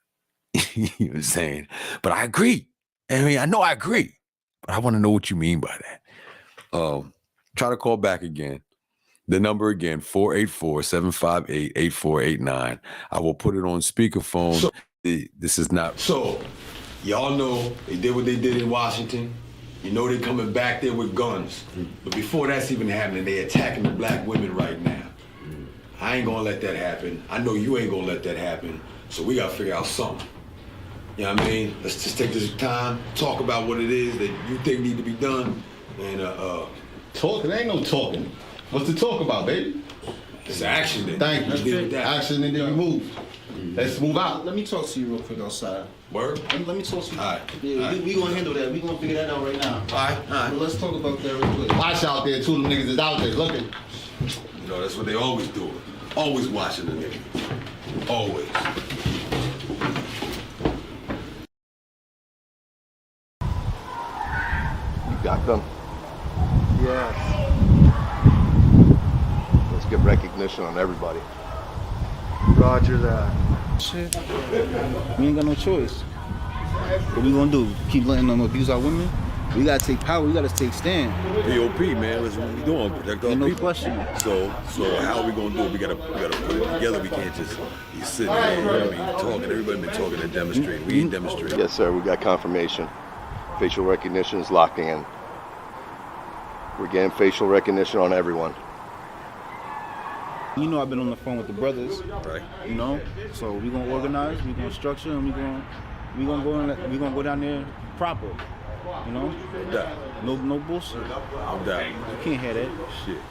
You know what I'm saying? But I agree. I mean, I know I agree, but I want to know what you mean by that. Try to call back again. The number again, 484-758-8489. I will put it on speakerphone. So, this is not. So, y'all know they did what they did in Washington. You know they're coming back there with guns. But before that's even happening, they attacking the black women right now. I ain't gonna let that happen. I know you ain't gonna let that happen. So we gotta figure out something. You know what I mean? Let's just take this time, talk about what it is that you think need to be done. And talking? There ain't no talking. What's to talk about, baby? It's action then. Thank you. Action and then you move. Let's move out. Let me talk to you real quick outside. Word? Let me talk to you. All right. Yeah, we gonna handle that. We gonna figure that out right now. All right. But let's talk about that real quick. Watch out there, too. Them niggas is out there looking. You know, that's what they always do. Always watching the nigga. Always. You got them? Yes. Let's get recognition on everybody. Roger that. Shit. We ain't got no choice. What we gonna do? Keep letting them abuse our women? We gotta take power. We gotta take stand. POP, man. That's what we doing. Protect our Ain't no people. question. So how are we gonna do it? We gotta put it together. We can't just be sitting there, you know what I mean, talking. Everybody been talking and demonstrating. We ain't demonstrating. Yes, sir. We got confirmation. Facial recognition is locked in. We're getting facial recognition on everyone. You know I've been on the phone with the brothers. Right. You know, so we gonna organize. We gonna structure, and we gonna go down there proper. You know? No doubt. No bullshit. No doubt. You can't have that. Shit.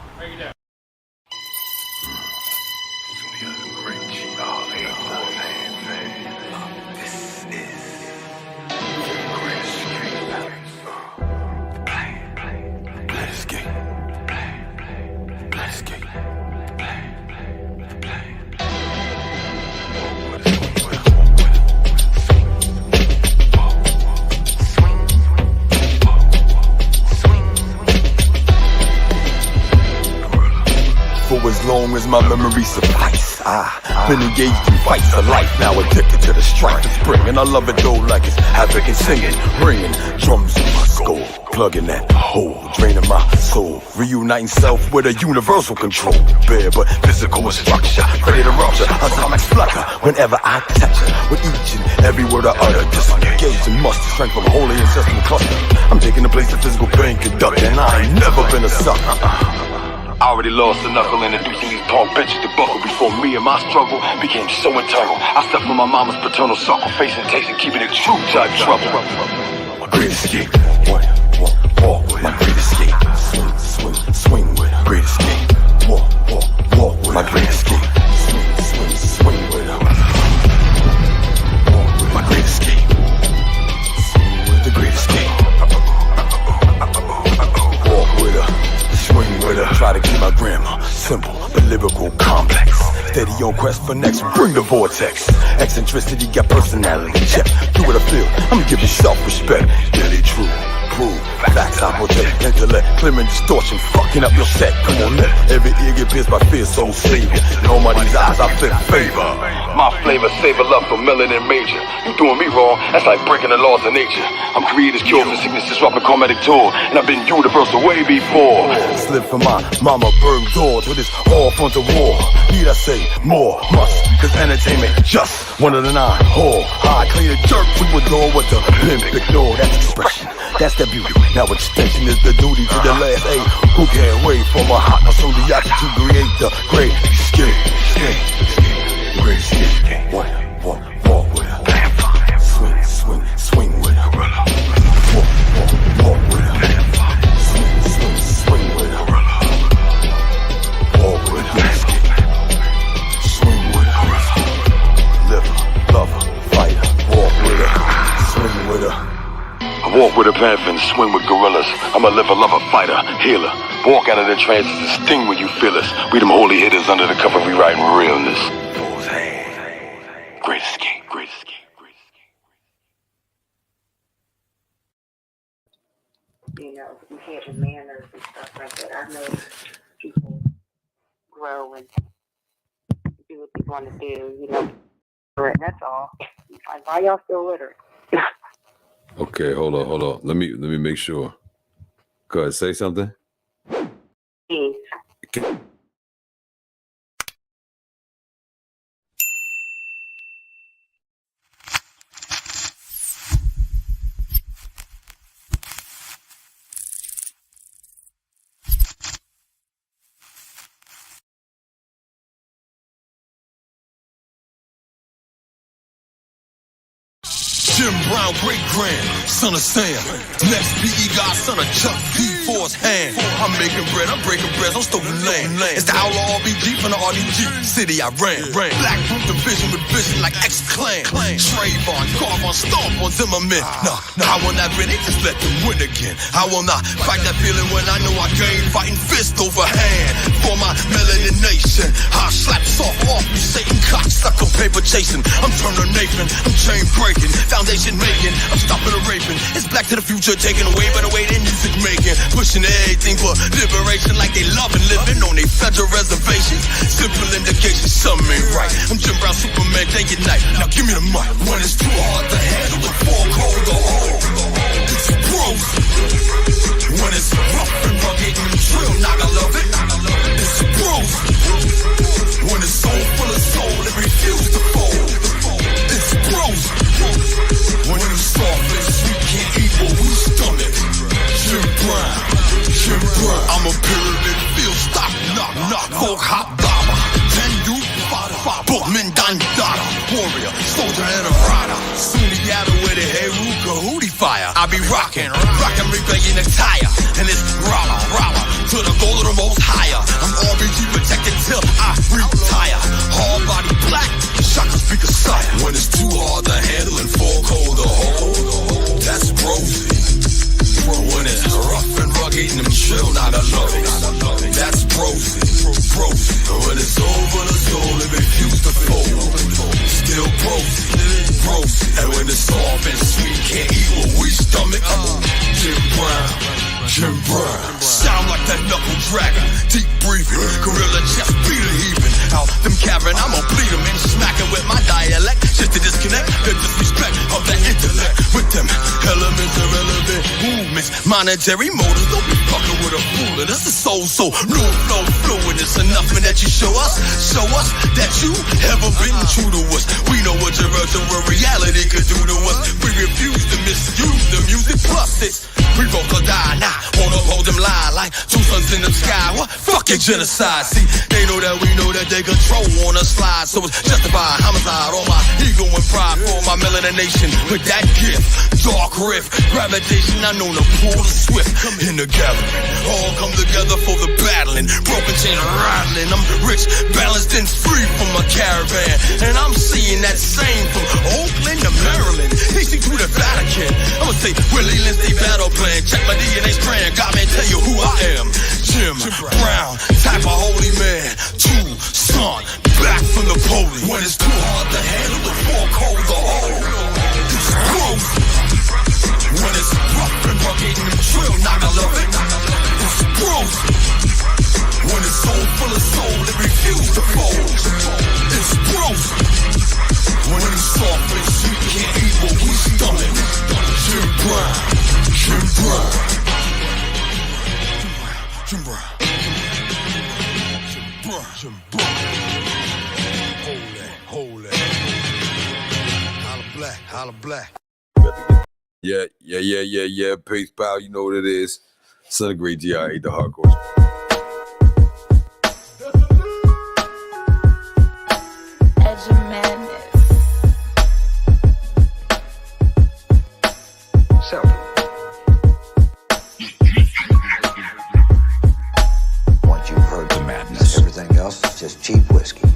As long as my memory suffice, I've been engaged in fights of life, now addicted to the strife of spring. And I love it though like it's African singing, ringing drums in my skull, plugging that hole, draining my soul, reuniting self with a universal control, bare but physical structure, ready to rupture, atomic splutter whenever I touch her, with each and every word I utter, disengaged and muster strength from holy ancestral cluster. I'm taking the place of physical pain conductor, and I ain't never been a sucker. I already lost a knuckle introducing these punk bitches to buckle before me and my struggle became so internal. I stepped from my mama's paternal circle, facing takes and keeping it true type trouble. My great escape, walk with my great escape, swing with her. Great escape, walk with my great escape, swing with her. Walk with my great escape, the great escape. Walk with her. Swing with her, try simple, but lyrical complex. Steady on quest for next, bring the vortex. Eccentricity got personality, check. Do what I feel, I'ma give you self-respect. Really true, prove, facts I protect. Intellect, clearing distortion, fucking up your set. Come on, let every ear get pierced by fear, so savior. In all my these eyes, I flip favor. My flavor, savor love for melanin major. You doing me wrong, that's like breaking the laws of nature. I'm creator's cure for sickness, disrupting karmatic tour. And I've been universal way before. Slip from my mama burned door to this all front of war. Need I say more, must, cause entertainment just one of the 9 whore. I clean the dirt, we adore what the pimp ignore. That's expression, that's the beauty. Now extension is the duty to the last. Hey, who can't wait for my hot soon the option to create the great escape. Great escape. Walk with her. Swing with her. Walk with her. Swing with her. Walk with her. Swing with her. Liver, lover, fighter. Walk with her. Swing with her. I walk with a panther and swing with gorillas. I'm a liver, lover, fighter, healer. Walk out of the trance to sting when you feel us. We them holy hitters under the cover rewriting realness. Those hands. Great escape, great escape, great escape. You know, you have the manners and stuff like that. I know people grow and do what they want to do, you know. That's all. Like, why y'all still littering? Okay, hold on. Let me make sure. Go ahead, say something. Yes. Okay. Jim Brown, great grand, son of Sam. Next PE guy, son of Chuck D. Force hand. I'm making bread, I'm breaking bread, I'm stolen land. It's the outlaw RBG from the RDG city I ran. Black group division with vision like X-Clan. Trayvon, carve on, stomp on Zimmerman. No, I will not win it, just let them win again. I will not fight that feeling when I know I gain. Fighting fist over hand for my melanin nation. I slap soft off you Satan cocksucker paper chasing. I'm turning Nathan, I'm chain breaking. Foundation making, I'm stopping the raping. It's black to the future, taken away by the way they music making. Pushing everything for liberation like they loving living on their federal reservations. Simple indication, something ain't right. I'm Jim Brown, Superman, day and night. Now give me the mic. When it's too hard to handle, the fall cold to hold. It's gross. When it's rough and rugged and trill, not I love it. It's gross. When it's so full of soul, it refuse to fold. It's gross. When it's soft and sweet, can't eat what we stomach. Jim Brown. I'm a pyramid, feel stop, knock, folk hop, baba. 10 youth, five, bookman, dandada. Warrior, soldier, and a rider. Sunni Yada with a Heruka, Hootie fire. I be rockin', rebellion attire. And it's ralla, to the goal of the most higher. I'm RBG protected till I retire. Hard body black, shaka speaker sire. When it's too hard to handle and fall cold to hold, that's rosy. When it's rough and rugged and them chill, not a love it. That's prosy. When it's over the soul, it refuse to fold. Still prosy. And when it's soft and sweet, can't eat what we stomach. Jim Brown. Sound like that knuckle dragon. Deep breathing, gorilla chest, beater heaving. Out them cavern, I'ma bleed them and smacking with my dialect. Just to disconnect the disrespect of that intellect. With them elements of relevant movements. Monetary motives, don't be fucking with a fool. And this is so new flow fluid. It's enough that you show us that you ever been true to us. We know what your virtual reality could do to us. We refuse to misuse the music plus it's we roll or die now. Won't uphold them lie like two suns in the sky. What? Fuck your genocide. See, they know that we know that they control on a slide. So it's justified homicide on my ego and pride for my melanation. With that gift, dark rift, gravitation, I know the pool is swift. In the gathering, all come together for the battling. Broken chain rattling. I'm rich, balanced and free from a caravan. And I'm seeing that same from Oakland to Maryland. DC to the Vatican. I'ma say Willie Lindsay battle plan. Check my DNA strand. God man, tell you who I am. Jim Brown, type of holy man. Son, back from the pole. When it's too hard to handle, the fork hold the hole. It's growth. When it's rough and rugged and drill, knock, I love it. It's growth. When it's so full of soul, it refuses to fold. It's growth. When it's soft and sweet, can't eat what we stomach. Jim Brown, Jim Brown, Jim Brown, Jim Brown, Jim Brown. Holy, holla black, holla black. Yeah. Peace, pal. You know what it is. Son of great GR8 The Hardcorrespondant. Once you've heard the madness, everything else is just cheap whiskey.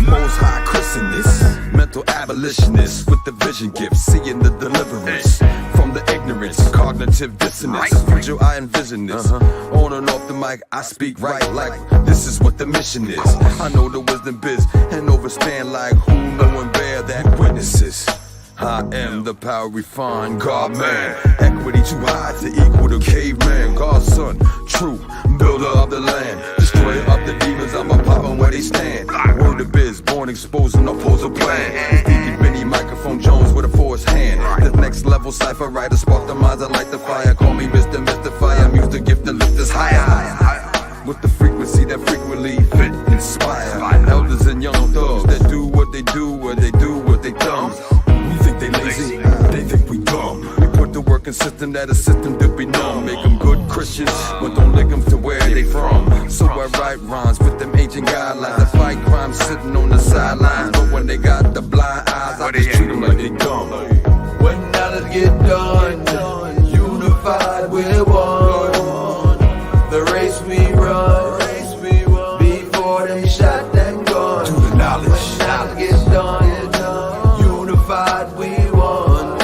Most high Christianist, mental abolitionist with the vision gift, seeing the deliverance from the ignorance, cognitive dissonance. Visual, I envision this. On and off the mic, I speak right like this is what the mission is. I know the wisdom biz and overstand like who know and bear that witnesses. I am the power refined God man. Equity too high to equal the caveman. God's son, true builder of the land. Destroyer of the demons, I'm a poppin' where they stand. Word of biz, born exposing oppose a plan. Stevie Benny, microphone Jones with a forced hand. The next level cipher writer, spark the minds, I light the fire. Call me Mr. Mystifier, Muse the gift that lift us higher. With the frequency that frequently fit, inspire. Elders and young thugs that do what they do, where they do what they thumbs. We think they lazy, they think we dumb. We put the work in system that a system to be numb. Make them good Christians, but don't link them to where they from. So I write rhymes with them ancient guidelines. I fight crime sitting on the sidelines. But when they got the blind eyes, I just treat them like they dumb. When knowledge get done, unified we're one. The race we run, before they shot that gun. To the knowledge. When knowledge gets done, unified we won.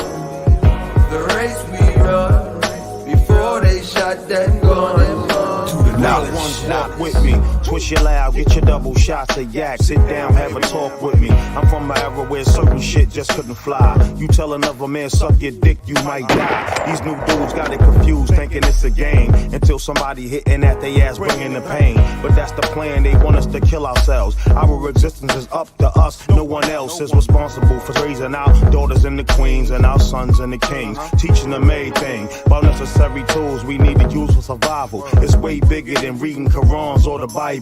The race we run, before they shot that gun. To the knowledge. One's not with me. Twist your loud, get your double shots of yak. Sit down, have a talk with me. I'm from an era where certain shit just couldn't fly. You tell another man, suck your dick, you might die. These new dudes got it confused, thinking it's a game. Until somebody hitting at their ass, bringing the pain. But that's the plan, they want us to kill ourselves. Our existence is up to us, no one else is responsible for raising our daughters and the queens and our sons and the kings. Teaching them everything about necessary tools we need to use for survival. It's way bigger than reading Qurans or the Bible.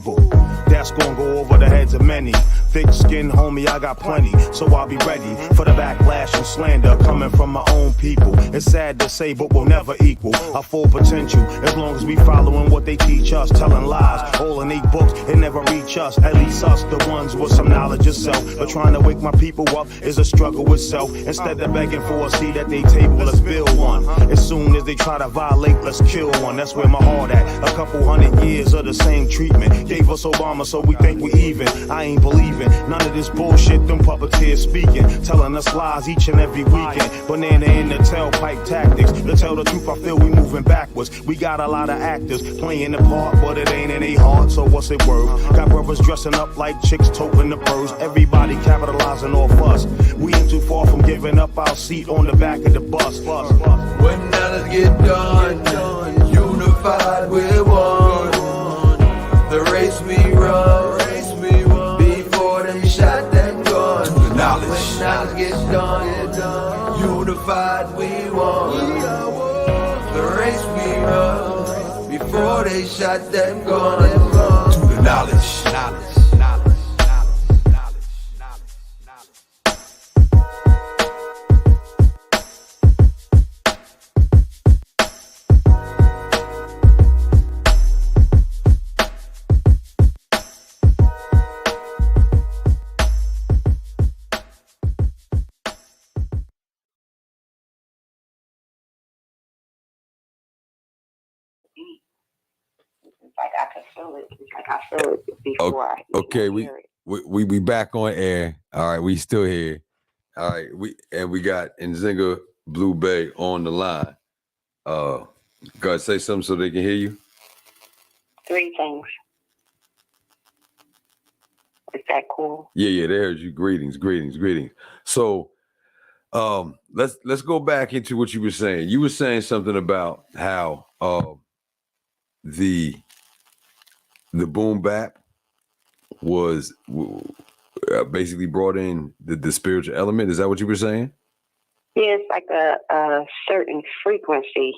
That's gonna go over the heads of many. Thick skin, homie, I got plenty. So I'll be ready for the backlash and slander coming from my own people. It's sad to say, but we'll never equal our full potential as long as we following what they teach us. Telling lies, all in 8 books, it never reach us. At least us, the ones with some knowledge of self. But trying to wake my people up is a struggle itself. Instead of begging for a seat at their table, let's build one. As soon as they try to violate, let's kill one. That's where my heart at. A couple hundred years of the same treatment gave us Obama, so we think we even. I ain't believing none of this bullshit, them puppeteers speaking, telling us lies each and every weekend. Banana in the tailpipe tactics. To tell the truth, I feel we moving backwards. We got a lot of actors playing the part, but it ain't in their heart, so what's it worth? Got brothers dressing up like chicks toting the purse. Everybody capitalizing off us. We ain't too far from giving up our seat on the back of the bus. When knowledge get done, unified we're one. The race we run, before they shot that gun. To the knowledge. When knowledge gets done, unified we won. The race we run, before they shot that gun. To the knowledge. Like I could feel it. It's like I feel it before I Okay, hear it. we back on air. All right, we still here. All right, we got Nzinga Blue Bay on the line. Go ahead, say something so they can hear you. 3 things. Is that cool? Yeah, they heard you. Greetings. So let's go back into what you were saying. You were saying something about how the boom bap was basically brought in the spiritual element. Is that what you were saying? Yeah, it's like a certain frequency.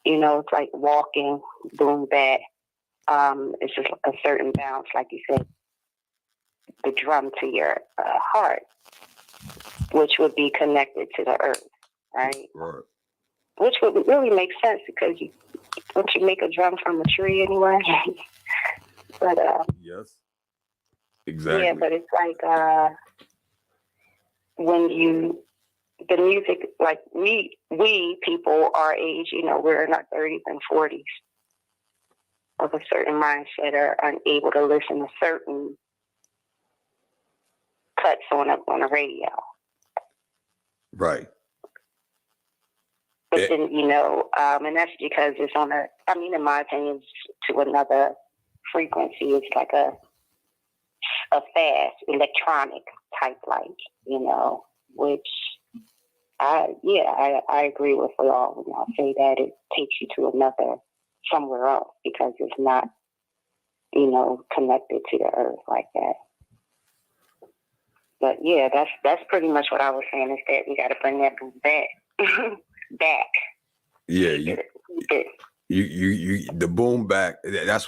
It's like walking, boom bap. It's just a certain bounce, like you said, the drum to your heart, which would be connected to the earth, right? Right. Which would really make sense because don't you make a drum from a tree anyway? But yes, exactly. Yeah, but it's like when the music, like we people our age, we're in our 30s and 40s of a certain mindset are unable to listen to certain cuts on a radio. Right. But then, and that's because it's on in my opinion, it's to another frequency. It's like a fast electronic type, which I agree with y'all when y'all say that it takes you to somewhere else because it's not, connected to the earth like that. But yeah, that's pretty much what I was saying, is that we got to bring that back. Yeah, you the boom back.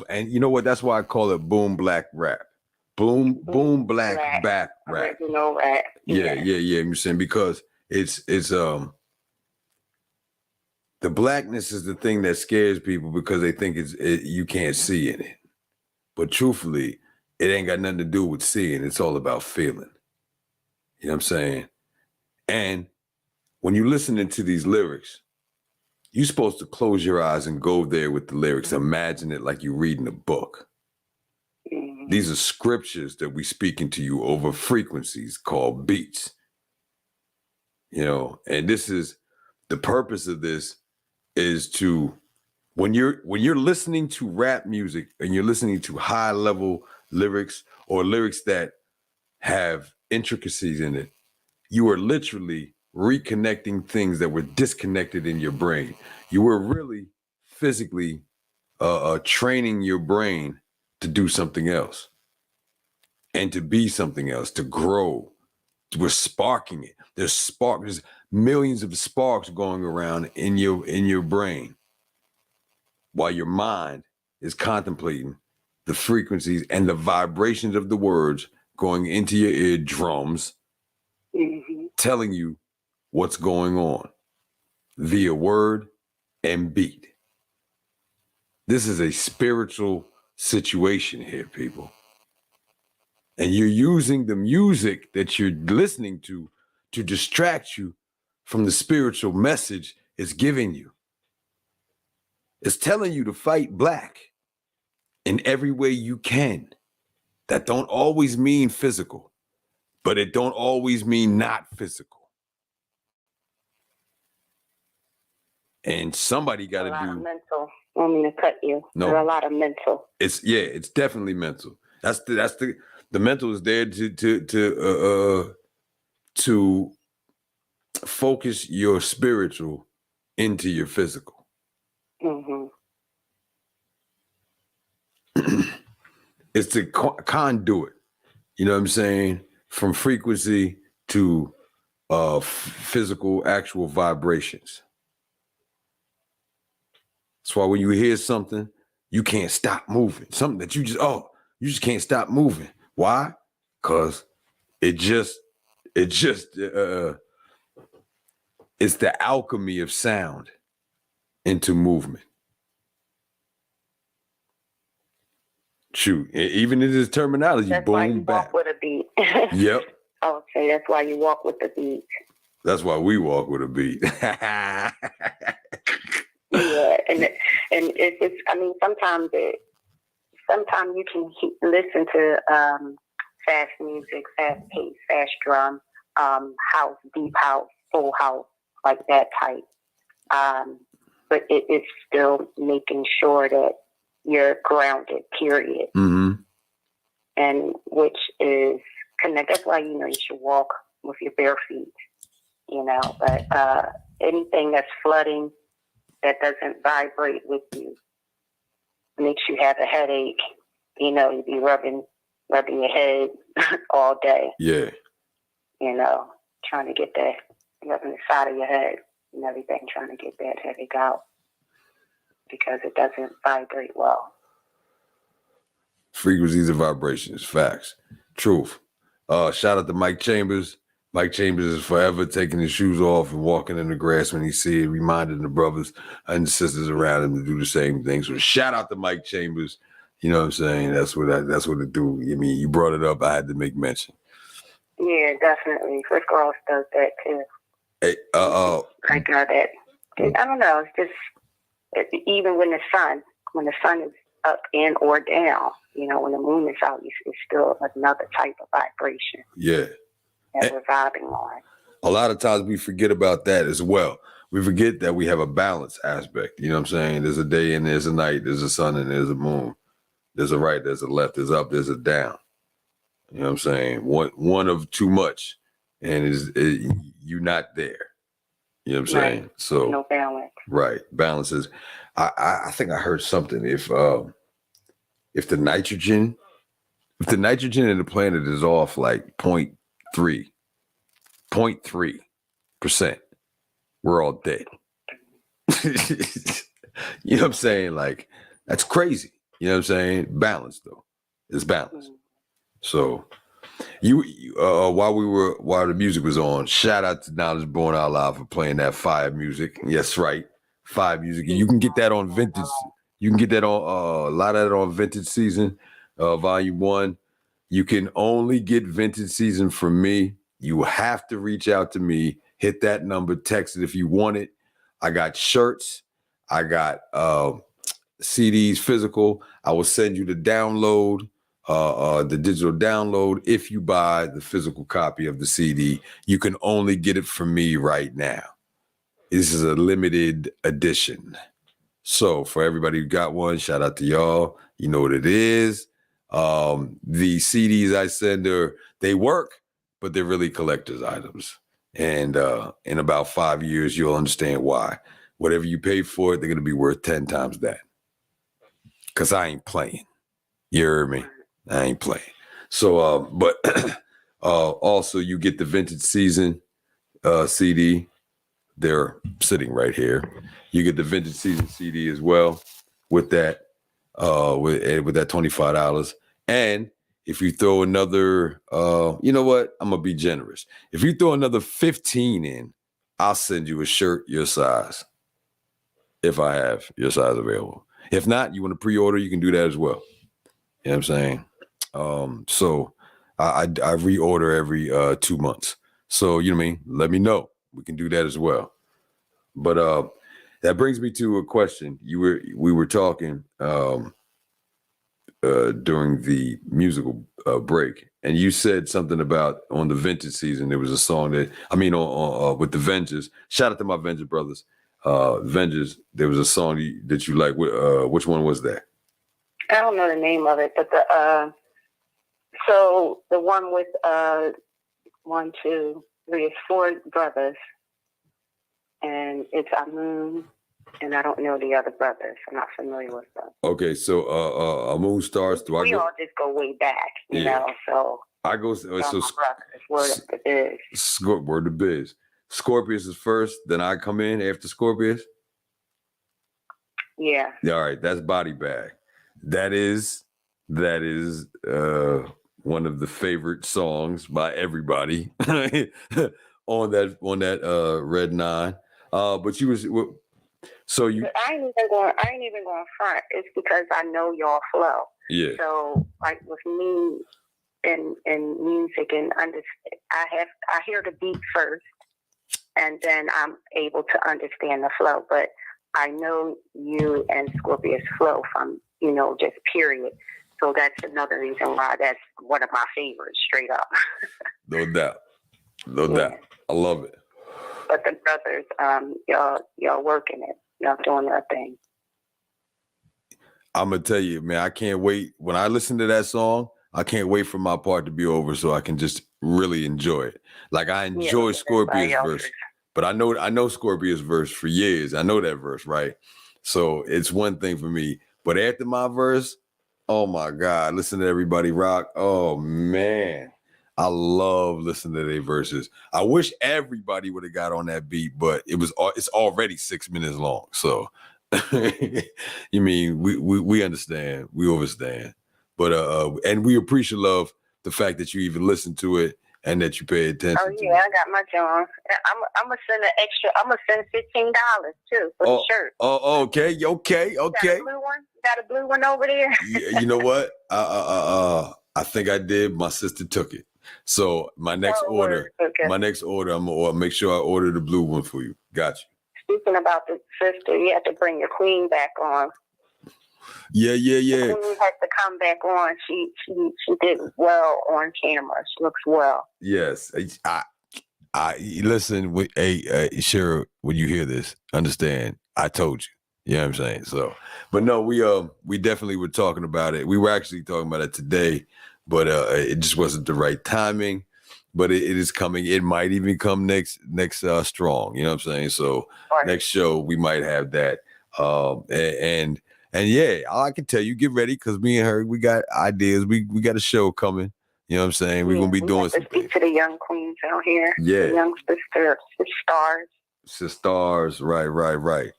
And you know what? That's why I call it boom black rap. Boom black back rap. Original rap. Yeah. I'm saying because it's the blackness is the thing that scares people because they think you can't see in it. But truthfully, it ain't got nothing to do with seeing. It's all about feeling. You know what I'm saying? And when you're listening to these lyrics, you're supposed to close your eyes and go there with the lyrics. Imagine it like you're reading a book. Mm-hmm. These are scriptures that we speaking to you over frequencies called beats. And this is the purpose of this is to when you're listening to rap music and you're listening to high level lyrics or lyrics that have intricacies in it, you are literally reconnecting things that were disconnected in your brain. You were really physically training your brain to do something else and to be something else, to grow. We're sparking it. There's millions of sparks going around in your brain while your mind is contemplating the frequencies and the vibrations of the words going into your eardrums, telling you what's going on via word and beat. This is a spiritual situation here, people. And you're using the music that you're listening to distract you from the spiritual message it's giving you. It's telling you to fight black in every way you can. That don't always mean physical, but it don't always mean not physical. And somebody got to do mental. I don't mean to cut you. No, there's a lot of mental. It's definitely mental. That's the mental is there to focus your spiritual into your physical. Mm-hmm. It's the conduit, you know what I'm saying, from frequency to physical, actual vibrations. That's why when you hear something, you can't stop moving. Something that you just can't stop moving. Why? Because it's the alchemy of sound into movement. Shoot, even in this terminology, that's boom, why you bap. Walk with a beat. Yep. Okay, that's why you walk with the beat. That's why we walk with a beat. Yeah, and it's. I mean, sometimes you can listen to fast music, fast pace, fast drum, house, deep house, full house, like that type. but it is still making sure that you're grounded, period. Mm-hmm. And which is connected. That's why, you should walk with your bare feet, but anything that's flooding that doesn't vibrate with you makes you have a headache. You'd be rubbing your head all day. Yeah. Trying to get that, rubbing the side of your head and everything, trying to get that headache out because it doesn't vibrate well. Frequencies and vibrations, facts, truth. Shout out to Mike Chambers. Mike Chambers is forever taking his shoes off and walking in the grass when he see it, reminding the brothers and sisters around him to do the same thing. So shout out to Mike Chambers. You know what I'm saying? That's what it do. I mean, you brought it up. I had to make mention. Yeah, definitely. Rick Ross does that too. Hey, that. I don't know. It's just even when the sun is up and or down. When the moon is out, it's still another type of vibration. Yeah. That we're vibing on. A lot of times we forget about that as well. We forget that we have a balance aspect. You know what I'm saying? There's a day and there's a night, there's a sun and there's a moon. There's a right, there's a left, there's up, there's a down. You know what I'm saying? One of too much and you're not there. You know what I'm saying? So no balance. Right. Balance is I think I heard something. If the nitrogen in the planet is off like 0.3%, we're all dead. You know what I'm saying? Like, that's crazy. You know what I'm saying? Balance though. It's balance. So you while the music was on, shout out to knowledgebornallah for playing that fire music. Yes, right. Fire music. And you can get that on vintage. You can get that on a lot of it on Vintage Season, Volume 1. You can only get Vintage Season from me. You have to reach out to me. Hit that number, text it if you want it. I got shirts. I got CDs physical. I will send you the download, the digital download. If you buy the physical copy of the CD, you can only get it from me right now. This is a limited edition. So for everybody who got one, shout out to y'all. You know what it is. The CDs I send they work, but they're really collector's items. And in about 5 years, you'll understand why. Whatever you pay for it, they're going to be worth 10 times that. Because I ain't playing. You heard me? I ain't playing. So, but also you get the Vintage Season CD. They're sitting right here. You get the Vintage Season CD as well with that with that $25. And if you throw another, you know what? I'm gonna be generous. If you throw another 15 in, I'll send you a shirt your size. If I have your size available. If not, you want to pre-order, you can do that as well. You know what I'm saying? So I reorder every 2 months. So you know what I mean? Let me know. We can do that as well. But that brings me to a question. We were talking during the musical break, and you said something about on the Vintage Season. There was a song that on with the Vengers. Shout out to my Venger brothers, Vengers. There was a song that you like. Which one was that? I don't know the name of it, but so the one with 1, 2, 3, it's 4 brothers. And it's Amun, and I don't know the other brothers. I'm not familiar with them. Okay, so Amun Stars. We all just go way back, you know. So I go. So word to biz. Word to biz. Scorpius is first, then I come in after Scorpius. Yeah. All right, that's Body Bag. That is one of the favorite songs by everybody on that Red 9. But you was so you. I ain't even going front. It's because I know y'all flow. Yeah. So like with me in music and I hear the beat first, and then I'm able to understand the flow. But I know you and Scorpius flow from just period. So that's another reason why that's one of my favorites, straight up. No doubt. I love it. But the brothers, y'all working it. y'all doing their thing. I'm gonna tell you, man, I can't wait. When I listen to that song, I can't wait for my part to be over so I can just really enjoy it. Like I enjoy Scorpius' verse, but I know Scorpius' verse for years. I know that verse, right? So it's one thing for me. But after my verse, oh my God, listen to everybody rock. Oh man, I love listening to their verses. I wish everybody would have got on that beat, but it's already 6 minutes long. So you mean we understand, we understand. But and we appreciate love the fact that you even listen to it and that you pay attention. Oh yeah, I got my John. I'm gonna send an extra. I'm gonna send $15 too for the shirt. Oh, okay. You got a blue one? You got a blue one over there? You know what? I think I did. My sister took it. So my next order, I'm gonna make sure I order the blue one for you. Got you. Speaking about the sister, you have to bring your queen back on. Yeah. The queen has to come back on. She did well on camera. She looks well. Yes. I listen. Sure. When you hear this, understand. I told you. You know what I'm saying? So, but no, we definitely were talking about it. We were actually talking about it today, but it just wasn't the right timing. But it is coming. It might even come next strong. You know what I'm saying? So next show we might have that. And yeah, all I can tell you, get ready because me and her, we got ideas. We got a show coming. You know what I'm saying? We're gonna be doing some. Speak to the young queens out here. Yeah, the young stars. Right.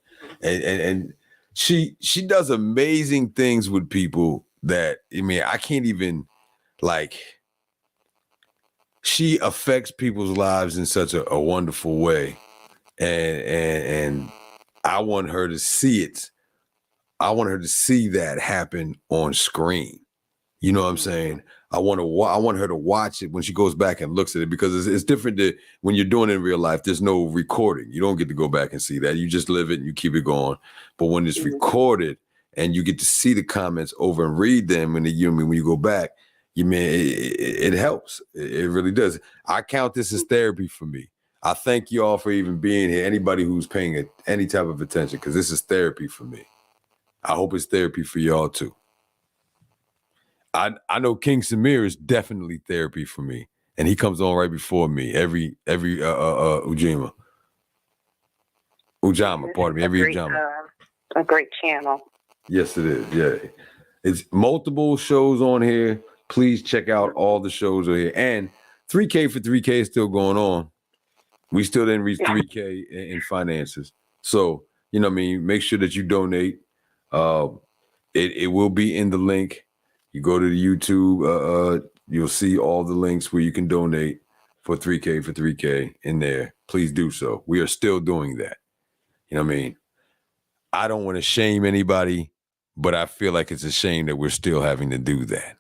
And she does amazing things with people that I can't even like. She affects people's lives in such a wonderful way, and I want her to see it. I want her to see that happen on screen. You know what I'm saying? I want her to watch it when she goes back and looks at it because it's different to when you're doing it in real life. There's no recording. You don't get to go back and see that. You just live it and you keep it going. But when it's recorded and you get to see the comments over and read them, when you go back, it helps. It really does. I count this as therapy for me. I thank you all for even being here. Anybody who's paying any type of attention, because this is therapy for me. I hope it's therapy for y'all too. I know King Samir is definitely therapy for me, and he comes on right before me every Ujama. Pardon me, every Ujama. A great channel. Yes, it is. Yeah, it's multiple shows on here. Please check out all the shows over here, and 3K for 3K is still going on. We still didn't reach 3K in finances, so make sure that you donate. It will be in the link. You go to the YouTube, you'll see all the links where you can donate for 3K for 3K in there. Please do so. We are still doing that. You know what I mean? I don't want to shame anybody, but I feel like it's a shame that we're still having to do that.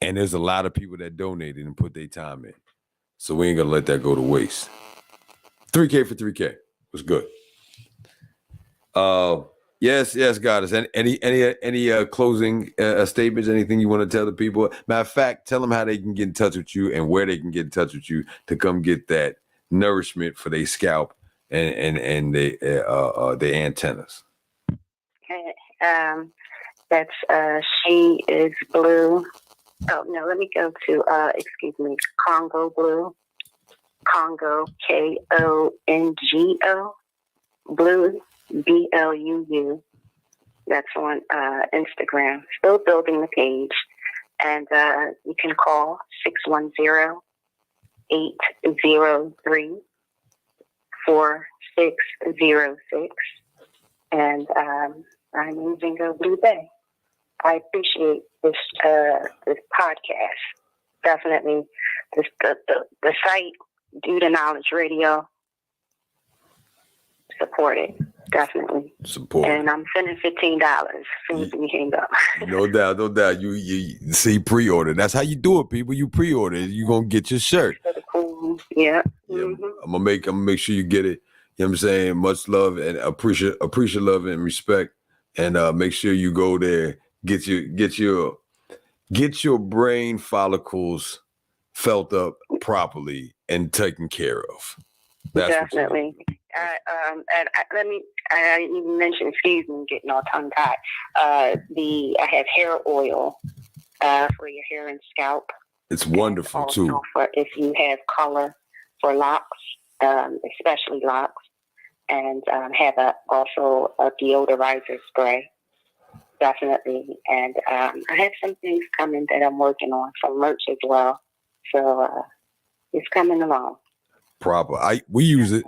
And there's a lot of people that donated and put their time in. So we ain't gonna let that go to waste. 3K for 3K was good. Yes, Goddess. Any closing statements? Anything you want to tell the people? Matter of fact, tell them how they can get in touch with you and where they can get in touch with you to come get that nourishment for their scalp and their antennas. Okay. That's She Is Blue. Oh no, let me go to Congo Blue. Congo KONGO Blue. BLUU. That's on Instagram. Still building the page. And you can call 610-803-4606. And I'm in Zingo Blue Bay. I appreciate this podcast. Definitely. The site, Due to Knowledge Radio. Support it. Definitely. Support. And I'm sending $15 as soon as we hang up. No doubt. You see pre-order. That's how you do it, people. You pre-order. You're gonna get your shirt. Yeah. Mm-hmm. I'm gonna make sure you get it. You know what I'm saying? Much love and appreciate love and respect. And make sure you go there, get your brain follicles felt up properly and taken care of. That's definitely. I didn't even mention, excuse me, getting all tongue-tied. I have hair oil for your hair and scalp. It's wonderful, also too. For if you have color for locks, especially locks. And have also a deodorizer spray. Definitely. And I have some things coming that I'm working on, some merch as well. So it's coming along. Proper. We use it.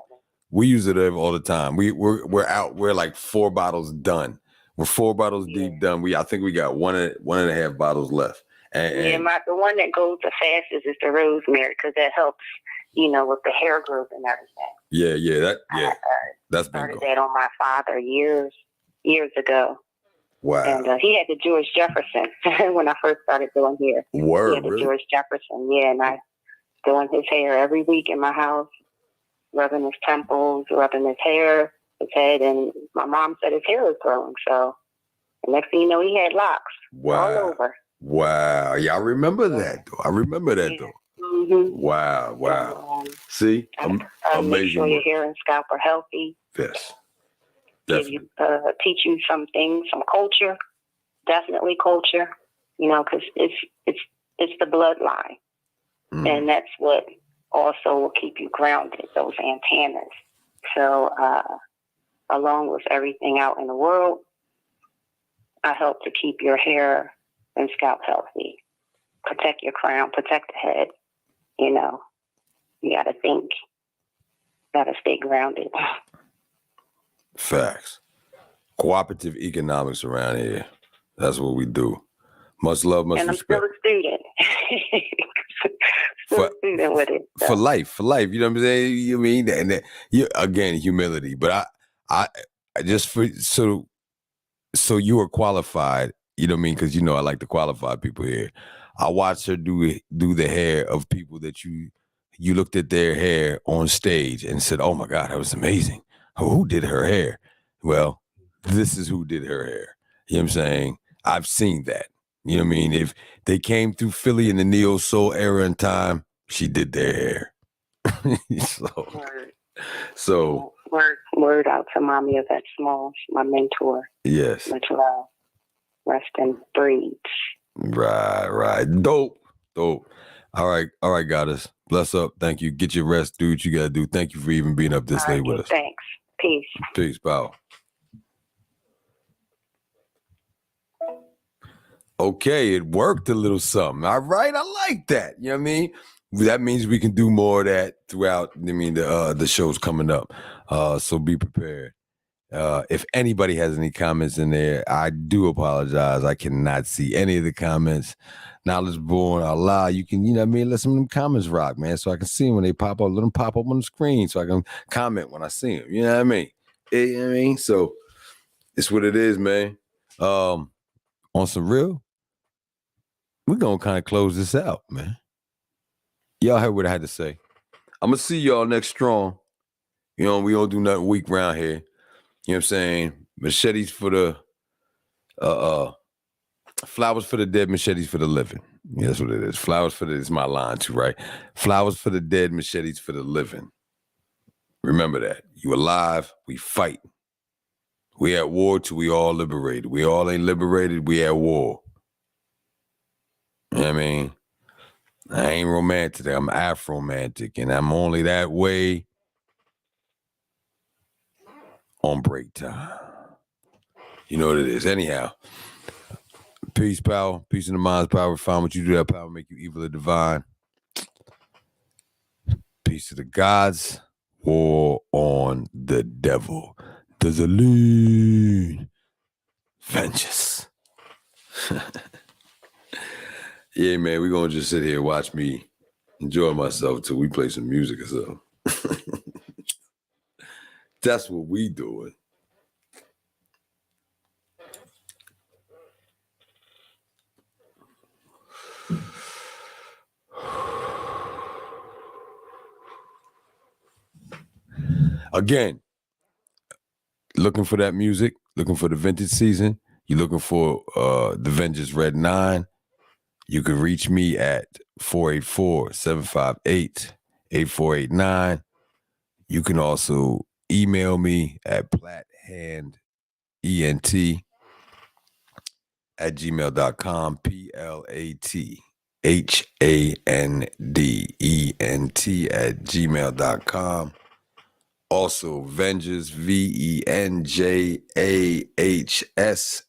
We use it all the time. We're out. We're like 4 bottles done. We're 4 bottles deep done. I think we got one and a half bottles left. And the one that goes the fastest is the rosemary because that helps, with the hair growth and everything. That's been started that on my father years ago. Wow. And he had the George Jefferson when I first started doing hair. Word, he had the really? George Jefferson, and I doing his hair every week in my house, rubbing his temples, rubbing his hair, his head, and my mom said his hair was growing. So the next thing you know, he had locks all over. Wow. Yeah, I remember that though. Mm-hmm. Wow. See? Amazing. Make sure your hair and scalp are healthy. Yes. Teach you some things, some culture. Definitely culture. Because it's the bloodline, and that's what also will keep you grounded. Those antennas. So, along with everything out in the world, I help to keep your hair and scalp healthy. Protect your crown. Protect the head. You got to think. Got to stay grounded. Facts. Cooperative economics around here. That's what we do. Much love, much respect. And I'm still a student with it. So. For life. You know what I'm saying? You mean? And again, humility. But I just so you are qualified. You know what I mean? Because I like to qualify people here. I watched her do the hair of people that you looked at their hair on stage and said, "Oh my God, that was amazing." Who did her hair? Well, this is who did her hair. You know what I'm saying? I've seen that. You know what I mean? If they came through Philly in the neo soul era and time, she did their hair. So word out to Mommy of that small, my mentor. Yes. Much love. Rest and breathe. Right. Dope. All right, goddess. Bless up. Thank you. Get your rest. Do what you gotta do. Thank you for even being up this late with us. Thanks. Peace, pal. Okay, it worked a little something. All right, I like that. You know what I mean? That means we can do more of that throughout. The shows coming up. So be prepared. If anybody has any comments in there, I do apologize. I cannot see any of the comments. Knowledgebornallah, you can, let some of them comments rock, man, so I can see them when they pop up. Let them pop up on the screen so I can comment when I see them. You know what I mean? You know what I mean? So it's what it is, man. On some real, we're going to kind of close this out, man. Y'all heard what I had to say. I'm going to see y'all next strong. We don't do nothing weak around here. You know what I'm saying? Machetes for the flowers for the dead, machetes for the living. Yeah, that's what it is. Flowers for the, it's my line too, right? Flowers for the dead, machetes for the living. Remember that. You alive, we fight. We at war till we all liberated. We all ain't liberated, we at war. You know what I mean? I ain't romantic, I'm Afromantic, and I'm only that way on break time. You know what it is. Anyhow, peace, power. Peace in the mind's power. Find what you do, that power make you evil or divine. Peace to the gods. War on the devil. The ZeeZun. Vengeance. Yeah, man, we're going to just sit here and watch me enjoy myself till we play some music or something. That's what we doing. Again, looking for that music, looking for the vintage season, you're looking for the Vengeance Red 9, you can reach me at 484-758-8489. You can also email me at plathandent@gmail.com. plathandent@gmail.com. Also, Vengeance, VENJAHS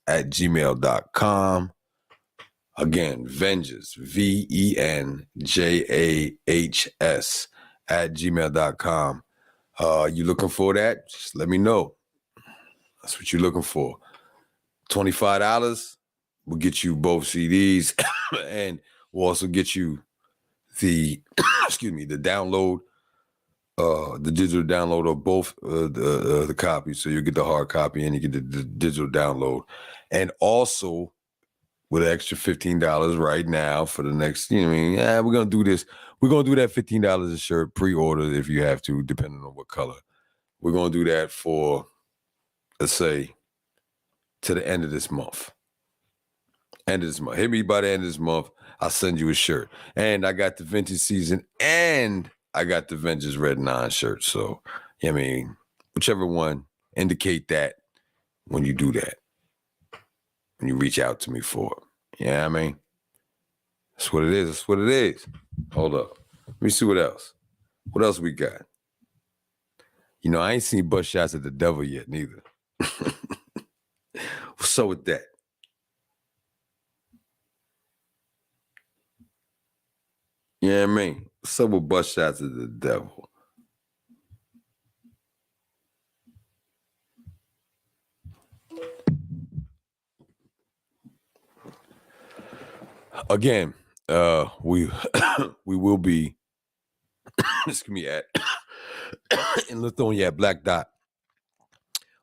@gmail.com. Again, Vengeance, VENJAHS @gmail.com. You looking for that? Just let me know. That's what you're looking for. $25 will get you both CDs, and we'll also get you the the download, the digital download of both the copies. So you get the hard copy and you get the digital download, and also with an extra $15 right now for the next. We're gonna do this. We're gonna do that $15 a shirt pre-order if you have to, depending on what color. We're gonna do that for, let's say, to the end of this month. Hit me by the end of this month. I'll send you a shirt. And I got the vintage season and I got the Vengeance Red 9 shirt. So, whichever one, indicate that when you do that. When you reach out to me for it. Yeah, that's what it is. Hold up. Let me see what else. What else we got? I ain't seen butt shots at the devil yet, neither. What's up with that? Yeah, what's up with butt shots at the devil? Again, we will be at in Lithonia at Black Dot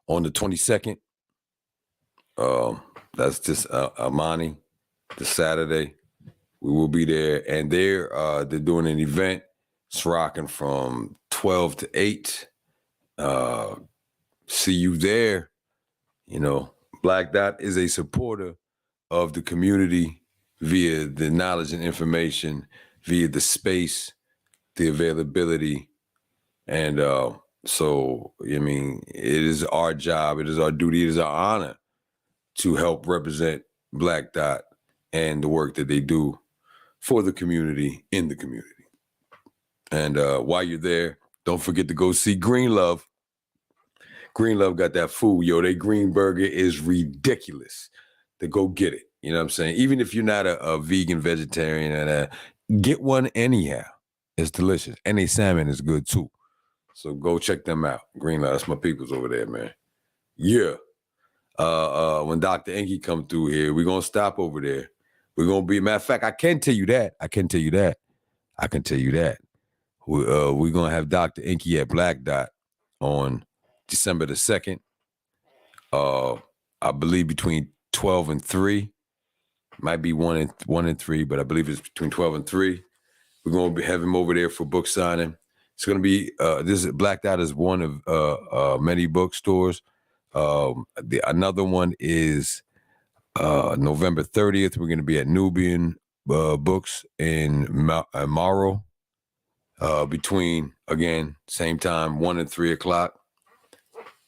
on the 22nd. That's just Amani, the Saturday. We will be there, and they're doing an event. It's rocking from 12 to 8. See you there. Black Dot is a supporter of the community via the knowledge and information, via the space, the availability. And so, it is our job, it is our duty, it is our honor to help represent Black Dot and the work that they do for the community, in the community. And while you're there, don't forget to go see Green Love. Green Love got that food. Yo, their green burger is ridiculous. To go get it. You know what I'm saying? Even if you're not a vegan, vegetarian, get one anyhow. It's delicious. And their salmon is good too. So go check them out. Green Love, that's my peoples over there, man. Yeah. When Dr. Enki come through here, we're going to stop over there. We're going to be, matter of fact, I can tell you that. We're going to have Dr. Enki at Black Dot on December the 2nd. I believe between 12 and 3. Might be 1 and 3, but I believe it's between 12 and 3. We're going to have him over there for book signing. It's going to be, Black Dot is one of many bookstores. Another one is November 30th. We're going to be at Nubian Books in Morrow between, again, same time, 1 and 3 o'clock.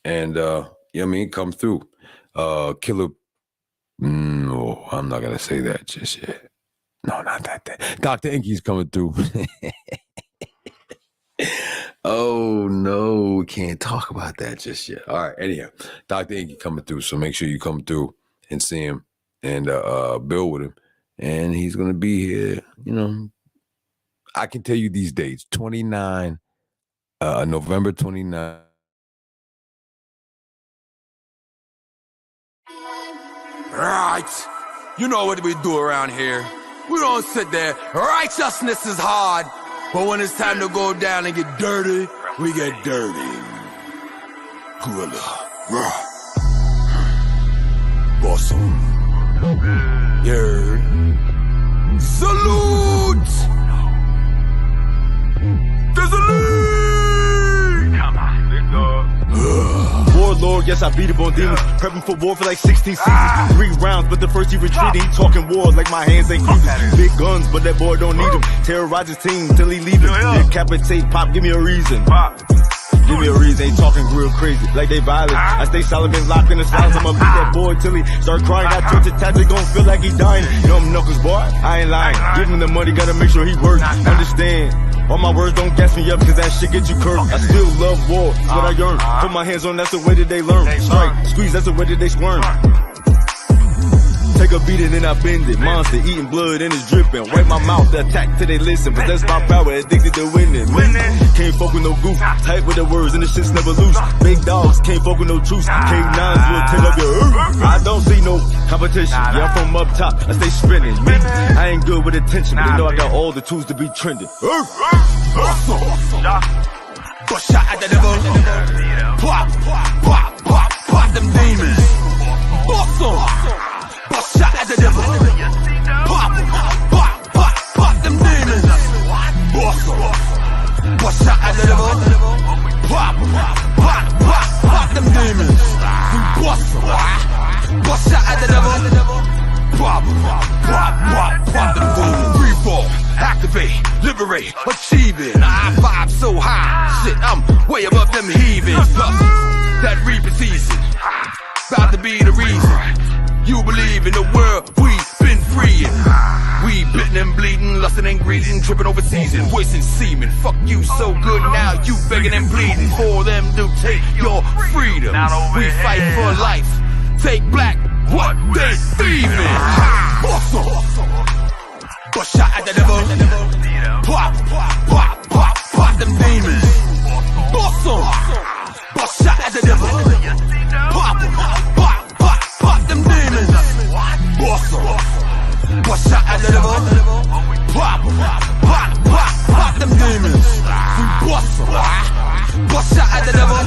And, come through. Killer. No, I'm not going to say that just yet. No, not that. Dr. Enki's coming through. Oh, no, we can't talk about that just yet. All right, anyhow, Dr. Enki coming through, so make sure you come through and see him and build with him. And he's going to be here, I can tell you these dates, November 29. Right. You know what we do around here. We don't sit there. Righteousness is hard. But when it's time to go down and get dirty, we get dirty. Gorilla. Awesome. Yeah. Salute! There's a league! Come on, big dog. Warlord, yes, I beat up on demons. Prepping for war for like 16 seasons. 3 rounds, but the first he retreating. Talking war like my hands ain't cruising. Big guns, but that boy don't need them. Terrorize his team till he leave him. Decapitate, pop, give me a reason. Give me a reason, ain't talking real crazy, like they violent. I stay silent, been locked in the silence. I'ma beat that boy till he start crying. I twitch a tactic, gon' feel like he dying. You know them knuckles, boy, I ain't lying. Give him the money, gotta make sure he works. Understand, all my words don't gas me up, cause that shit get you cursed. I still love war, it's what I yearn. Put my hands on, that's the way that they learn. Strike, squeeze, that's the way that they squirm. Take a beat and then I bend it. Monster eating blood and it's dripping. Wipe my mouth, the attack till they listen. Possess my power, addicted to winning. Can't fuck with no goof. Tight with the words and the shit's never loose. Big dogs can't fuck with no truce. K9s will tear up your earth. I don't see no competition. Yeah, I'm from up top. I stay spinning. Me, I ain't good with attention, but they know I got all the tools to be trending. Awesome. But shot at the devil. Pop, pop, pop, pop them demons. Awesome. Bust shot at the devil. Pop, pop, pop, pop them demons. Bust shot at the devil. Pop, pop, pop, pop them demons. We bust shot at the devil. Pop, pop, pop, pop them demons. Free fall, activate, liberate, achieving. I vibe so high, shit, I'm way above them heaving. Plus, that reaping season, about to be the reason you believe in the world we've been freeing. We bitten and bleeding, lusting and greeding, tripping over season, wasting semen. Fuck you so good, now you begging and pleading for them to take your freedom. We fight for life, take black what they thieving. Awesome. But shot at the devil. Pop, pop, pop, pop them demons. Awesome. But shot at the devil. Pop, pop, pop, pop them demons. Awesome. But shot at the devil. Pop, pop, pop, pop them demons. We awesome. But shot at the devil.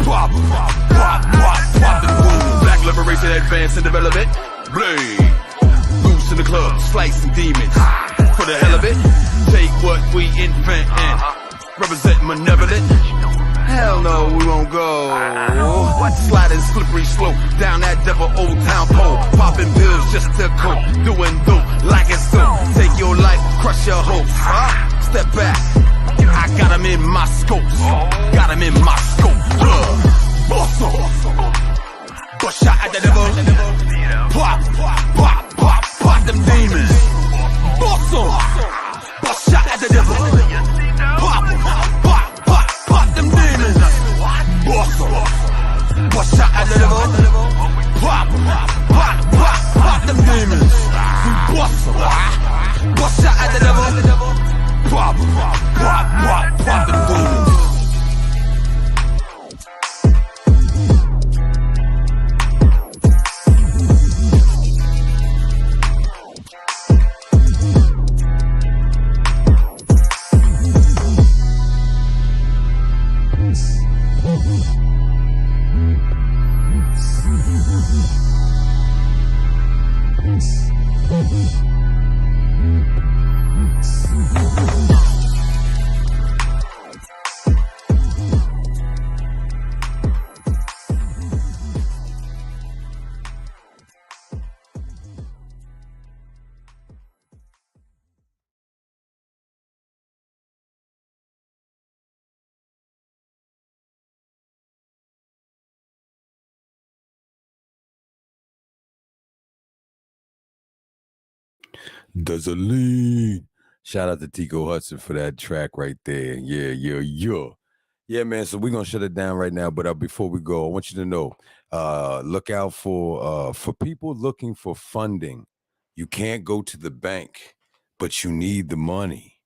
Pop, pop, pop, pop them demons. Black liberation, advance and development. Blade. Loose in the club, slicing demons. For the hell of it, take what we invent and represent malevolent. Hell no, we won't go. Sliding slippery slope down that devil old town pole. Popping pills just to cope. Doing dope like it's dope. Take your life, crush your hopes. Step back, I got him in my scopes. Got him in my scope. Awesome. But shot at the devil. Pop, pop, pop, pop them demons. Awesome. But shot at the devil. Pop, pop, pop, pop them demons. Awesome. But shot at the devil. Pop, pop, pop, pop them demons. Awesome. But shot at the devil. Pop, pop, pop, pop them demons. Does a lean. Shout out to Tico Hudson for that track right there. Yeah, man. So we're gonna shut it down right now. But before we go, I want you to know, look out for people looking for funding. You can't go to the bank, but you need the money.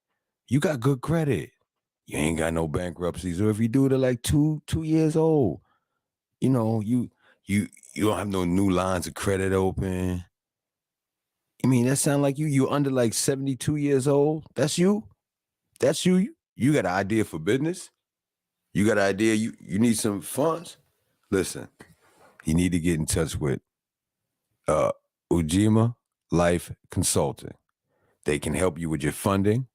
You got good credit. You ain't got no bankruptcies, or if you do it at like 2 years old, you know, you don't have no new lines of credit open. I mean, that sound like you're under like 72 years old. That's you. You got an idea for business. You got an idea. You need some funds. Listen, you need to get in touch with Ujima Life Consulting. They can help you with your funding.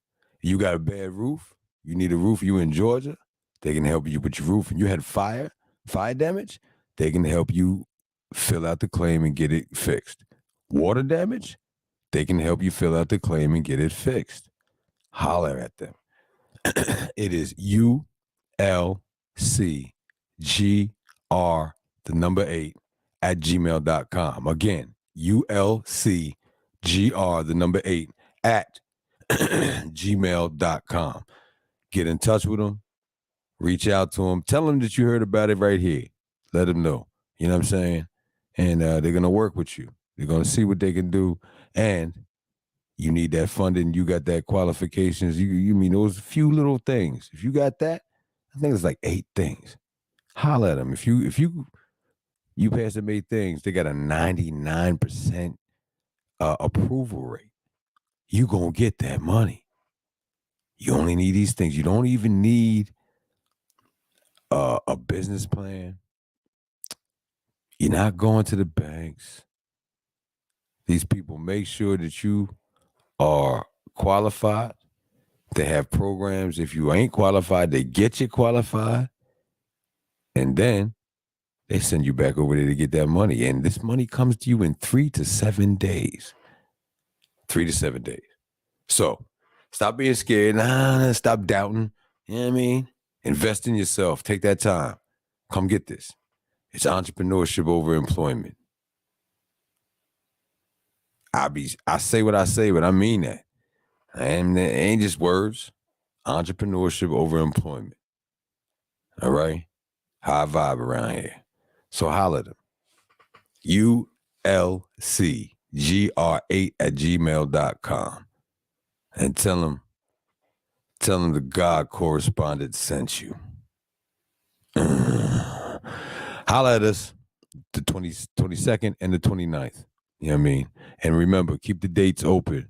You got a bad roof. You need a roof. You in Georgia. They can help you with your roof. And you had fire damage. They can help you fill out the claim and get it fixed. Water damage. They can help you fill out the claim and get it fixed. Holler at them. It is ULLC ulcgr8@gmail.com. Again, ulcgr8@gmail.com. Get in touch with them. Reach out to them. Tell them that you heard about it right here. Let them know. You know what I'm saying? And they're going to work with you. They're going to see what they can do. And you need that funding. You got that qualifications. You mean those few little things. If you got that, I think it's like 8 things. Holler at them. If you pass them 8 things, they got a 99% approval rate. You going to get that money. You only need these things. You don't even need a business plan. You're not going to the banks. These people make sure that you are qualified. They have programs. If you ain't qualified, they get you qualified. And then they send you back over there to get that money. And this money comes to you in 3 to 7 days. 3 to 7 days. So stop being scared. Stop doubting. You know what I mean? Invest in yourself. Take that time. Come get this. It's entrepreneurship over employment. I say what I say, but I mean that. And it ain't just words. Entrepreneurship over employment. All right? High vibe around here. So holler at them. ulcgr8@gmail.com. And tell them the God correspondent sent you. Holla at us the 22nd and the 29th. You know what I mean? And remember, keep the dates open.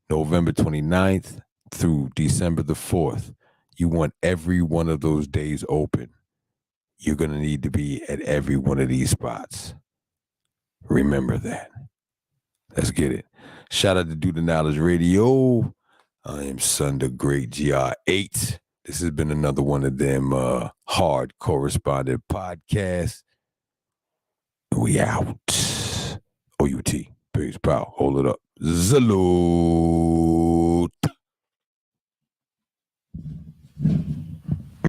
November 29th through December the 4th. You want every one of those days open. You're going to need to be at every one of these spots. Remember that. Let's get it. Shout out to Do the Knowledge Radio. I am Son the Great GR8. This has been another one of them hard correspondent podcasts. We out. OUT. Peace, pal. Hold it up. Zalo.